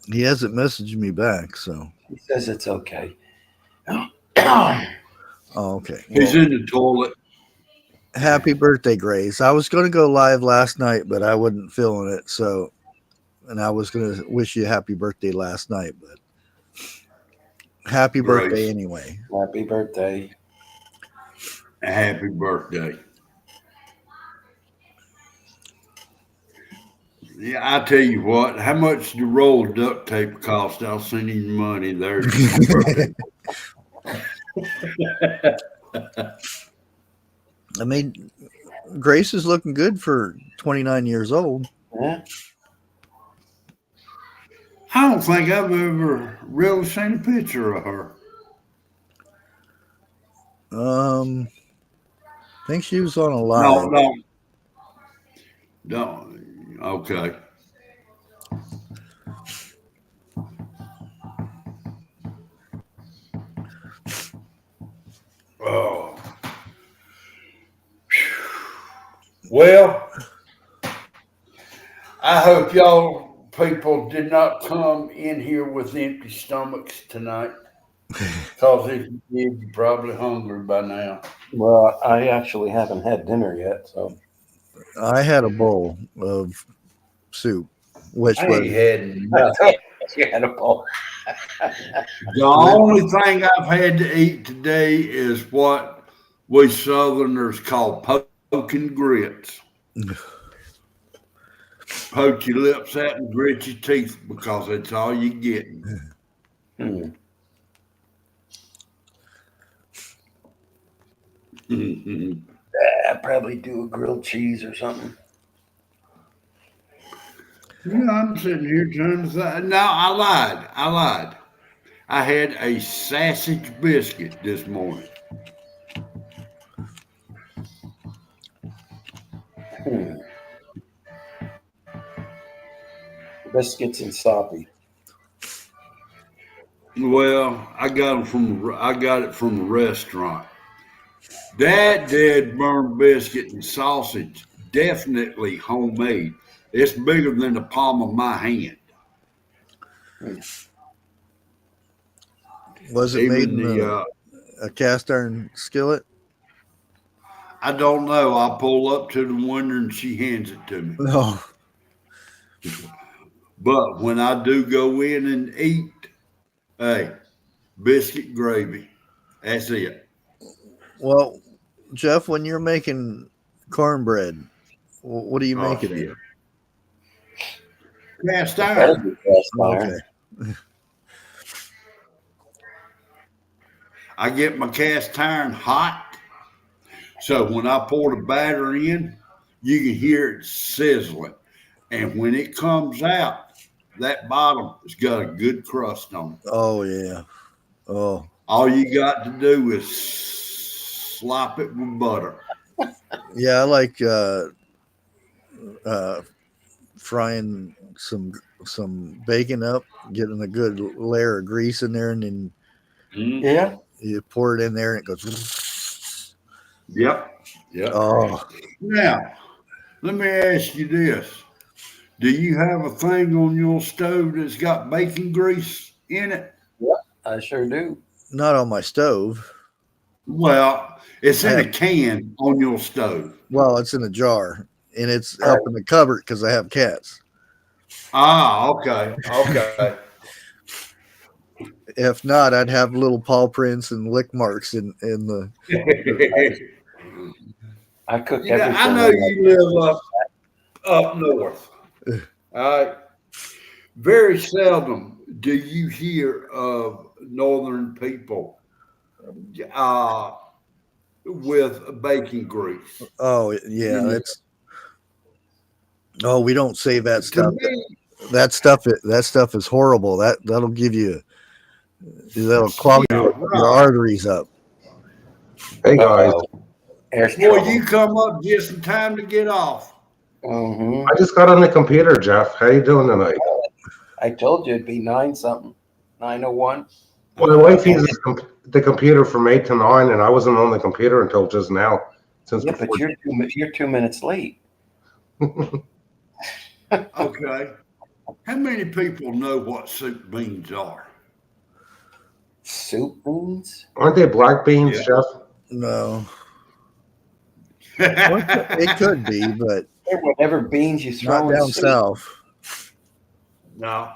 he hasn't messaged me back, so. He says it's okay. Oh, okay. He's in the toilet. Happy birthday, Grace. I was going to go live last night, but I wasn't feeling it. So, and I was going to wish you a happy birthday last night, but happy Grace. birthday anyway. Happy birthday. Happy birthday. Yeah, I tell you what, how much the roll of duct tape cost? I'll send you money. There's your birthday. I mean, Grace is looking good for 29 years old. Yeah. I don't think I've ever really seen a picture of her. I think she was on a live. No. Okay. Oh. Well, I hope y'all people did not come in here with empty stomachs tonight. Because if you did, you're probably hungry by now. Well, I actually haven't had dinner yet, so. I had a bowl of soup, which I was ain't had nothing. You had a bowl. The only thing I've had to eat today is what we Southerners call poking grits. Poke your lips out and grit your teeth because that's all you get. I'd probably do a grilled cheese or something. Yeah, I'm sitting here trying to think. No, I lied. I had a sausage biscuit this morning. Biscuits and soppy. Well, I got it from the restaurant. That dead burned biscuit and sausage, definitely homemade. It's bigger than the palm of my hand. Was it Even made in a cast iron skillet? I don't know. I pull up to the window and she hands it to me. No. But when I do go in and eat, hey, biscuit gravy. That's it. Well, Jeff, when you're making cornbread, what do you make it in? Cast iron. Okay. I get my cast iron hot, so when I pour the batter in, you can hear it sizzling. And when it comes out, that bottom has got a good crust on it. Oh yeah. Oh All you got to do is slop it with butter. yeah. I like frying some bacon up, getting a good layer of grease in there, and then Yeah. you pour it in there, and it goes. Yep. Yep. Oh Now, let me ask you this. Do you have a thing on your stove that's got bacon grease in it? I sure do. not on my stove. Well, it's I in a have- can on your stove. Well, it's in a jar, and it's up in the cupboard because I have cats. Ah, okay. Okay. If not, I'd have little paw prints and lick marks in the. I cook You know, everything. I know you live up north. All right. Very seldom do you hear of northern people with bacon grease. Oh yeah, it's. Oh, we don't save that To stuff. me, That stuff is horrible. That'll give you. That'll clog your arteries up. Hey guys, There's boy, trouble. you come up just in time to get off. Mhm. I just got on the computer, Jeff. How you doing tonight? I told you it'd be 9:01. My wife uses the computer from 8 to 9, and I wasn't on the computer until just now. Since Yeah, but before. you're 2 minutes late. Okay. How many people know what soup beans are? Soup beans? Aren't they black beans, Yeah. Jeff? No, it could be, but They're whatever beans you throw not in down soup. south. No.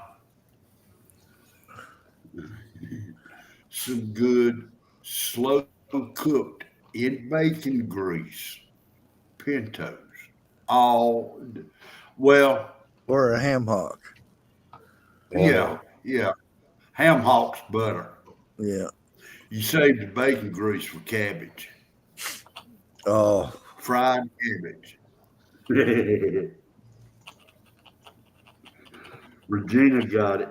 Some good slow cooked in bacon grease pintos. All well, Or a ham hock. yeah. Ham hocks butter. Yeah. You save the bacon grease for cabbage. Oh, Fried cabbage. Regina got it.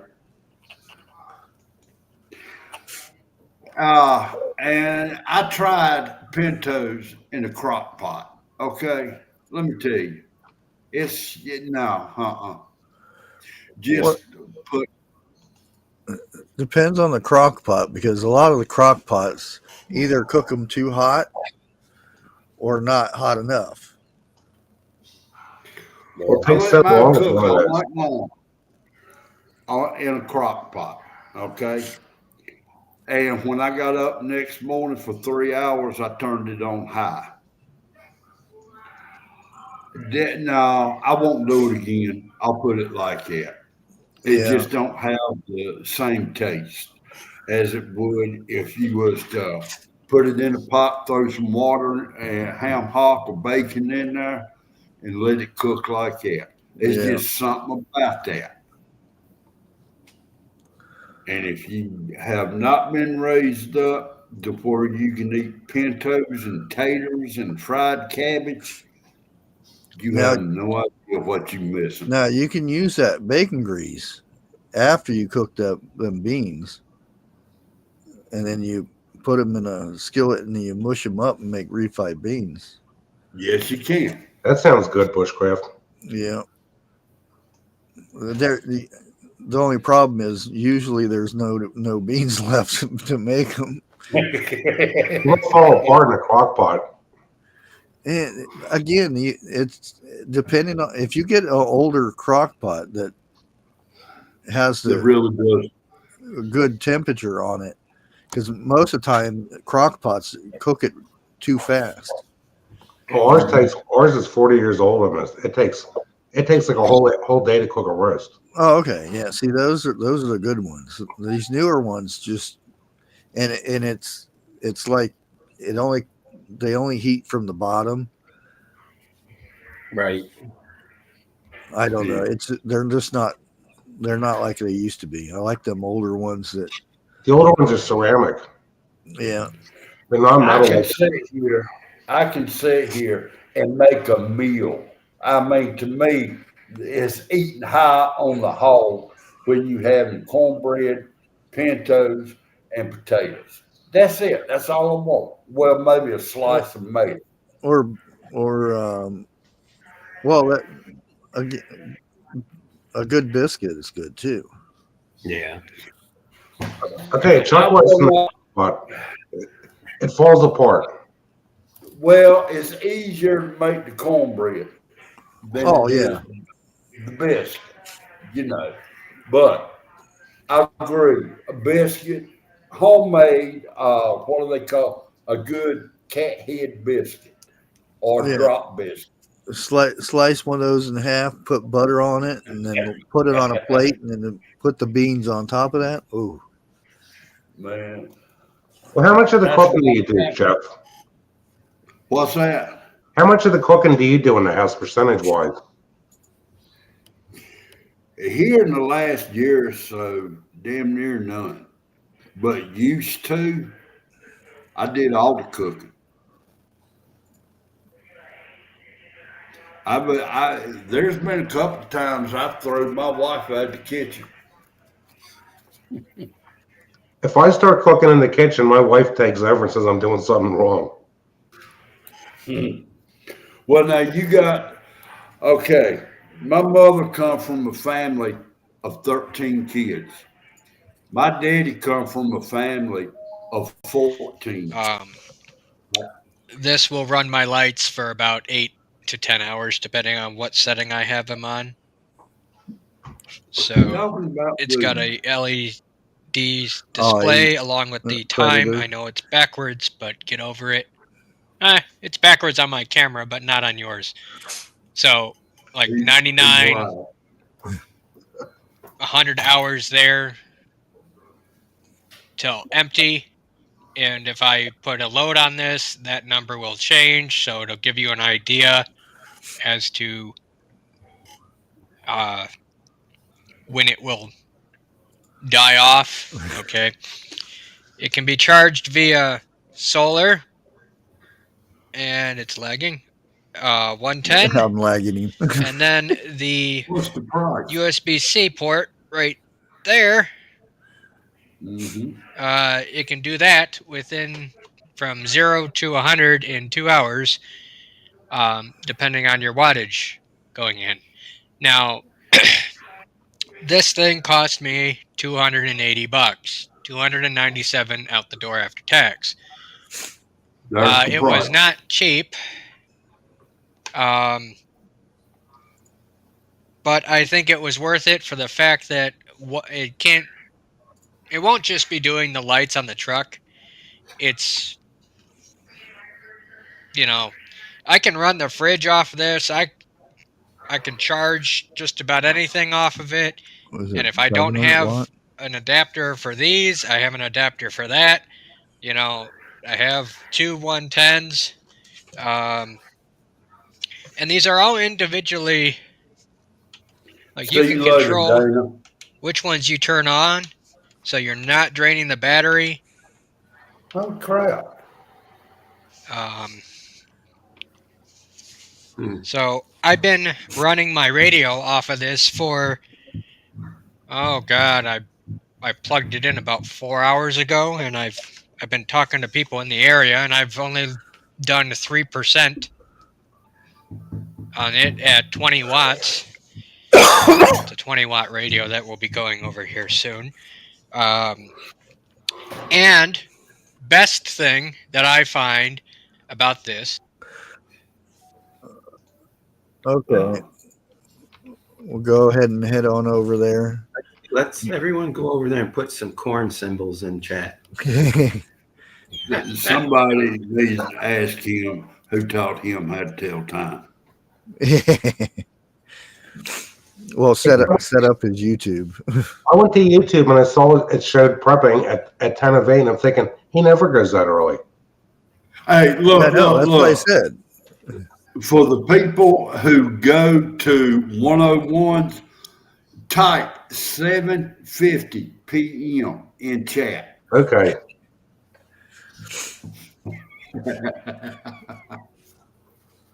And I tried pintos in a crock pot. Okay, let me tell you, Just put. depends on the crock pot, because a lot of the crock pots either cook them too hot or not hot enough. Well, it I takes let so long mine with cook one of all those. night long in a crock pot. Okay. And when I got up next morning for 3 hours, I turned it on high. No, I won't do it again. I'll put it like that. It just don't have the same taste as it would if you was to put it in a pot, throw some water and ham hock or bacon in there, and let it cook like that. It's just something about that. And if you have not been raised up to where you can eat pintos and taters and fried cabbage, you have no idea what you're missing. Now you can use that bacon grease after you cooked up them beans, and then you put them in a skillet and you mush them up and make refried beans. Yes, you can. That sounds good, Bushcraft. Yeah. The only problem is usually there's no beans left to make them. It will fall apart in a crock pot. And again, it's depending on if you get an older crock pot that has the really good temperature on it, because most of the time crock pots cook it too fast. Well, ours is 40 years old, and it takes like a whole day to cook a roast. Oh, okay, yeah. See, those are the good ones. These newer ones just and it's like they only heat from the bottom. Right. I don't know. They're not like they used to be. I like them older ones that. The older ones are ceramic. Yeah. The non-metal. I can sit here and make a meal. I mean, to me, it's eating high on the hog when you having cornbread, pintos, and potatoes. That's it. That's all I want. Well, maybe a slice of meat. Or well, a, a good biscuit is good too. Yeah. Okay, Chuck likes to, but it falls apart. Well, it's easier to make the cornbread than Oh, it is the biscuit, you know. But I agree. A biscuit, homemade, what do they call a good cat head biscuit or Yeah. drop biscuit? Slice one of those in half, put butter on it, and then put it on a plate, and then put the beans on top of that. Ooh, Man. Well, how much of the That's cooking do you do, Jeff? What's that? How much of the cooking do you do in the house, percentage-wise? Here in the last year or so, damn near none. But used to, I did all the cooking. There's been a couple of times I've thrown my wife out of the kitchen. If I start cooking in the kitchen, my wife takes over and says I'm doing something wrong. Well, now you got, okay, my mother come from a family of 13 kids. My daddy come from a family of 14. This will run my lights for about 8 to 10 hours, depending on what setting I have them on. So it's got a LED display along with the time. Predator. I know it's backwards, but get over it. It's backwards on my camera, but not on yours. So like 99, 100 hours there till empty. And if I put a load on this, that number will change. So it'll give you an idea as to when it will die off. Okay. It can be charged via solar, and it's lagging. 110. I'm lagging him. And then the What's the price? USB-C port right there. Mm-hmm. It can do that within from 0 to 100 in 2 hours, depending on your wattage going in. Now, this thing cost me $280, $297 out the door after tax. It was not cheap, but I think it was worth it for the fact that it won't just be doing the lights on the truck. It's, I can run the fridge off of this. I can charge just about anything off of it. And if I don't have an adapter for these, I have an adapter for that. I have 2 110s. And these are all individually, like, you can control which ones you turn on, so you're not draining the battery. Oh, crap. So I've been running my radio off of this for, oh God, I plugged it in about 4 hours ago, and I've been talking to people in the area, and I've only done 3% on it at 20 watts. It's a 20-watt radio that will be going over here soon. And best thing that I find about this. Okay. We'll go ahead and head on over there. Let's everyone go over there and put some corn symbols in chat. Somebody needs to ask him who taught him how to tell time. Well, set up his YouTube. I went to YouTube and I saw it showed prepping at 10 of 8, and I'm thinking, he never goes that early. Hey, look, That's what I said. For the people who go to 101s, type 7:50 p.m. in chat. Okay.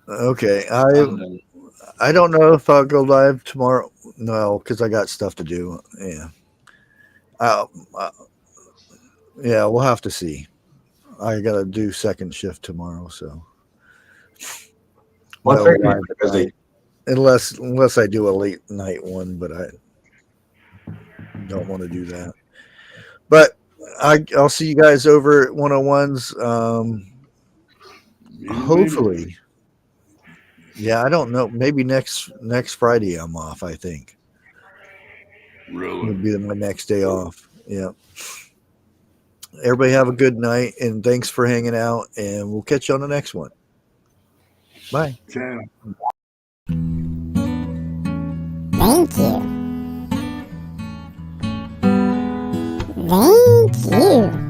Okay, I know. I don't know if I'll go live tomorrow. No, because I got stuff to do. Yeah, uh, uh, yeah, we'll have to see. I gotta do second shift tomorrow, so Once no I live get busy, tonight. Unless I do a late night one, but I don't want to do that. But I'll see you guys over at 101s. In a minute. Hopefully. Yeah, I don't know. Maybe next Friday I'm off, I think. Really? It'll be my next day off. Yeah. Everybody have a good night and thanks for hanging out, and we'll catch you on the next one. Bye. Ciao. Thank you. Thank you.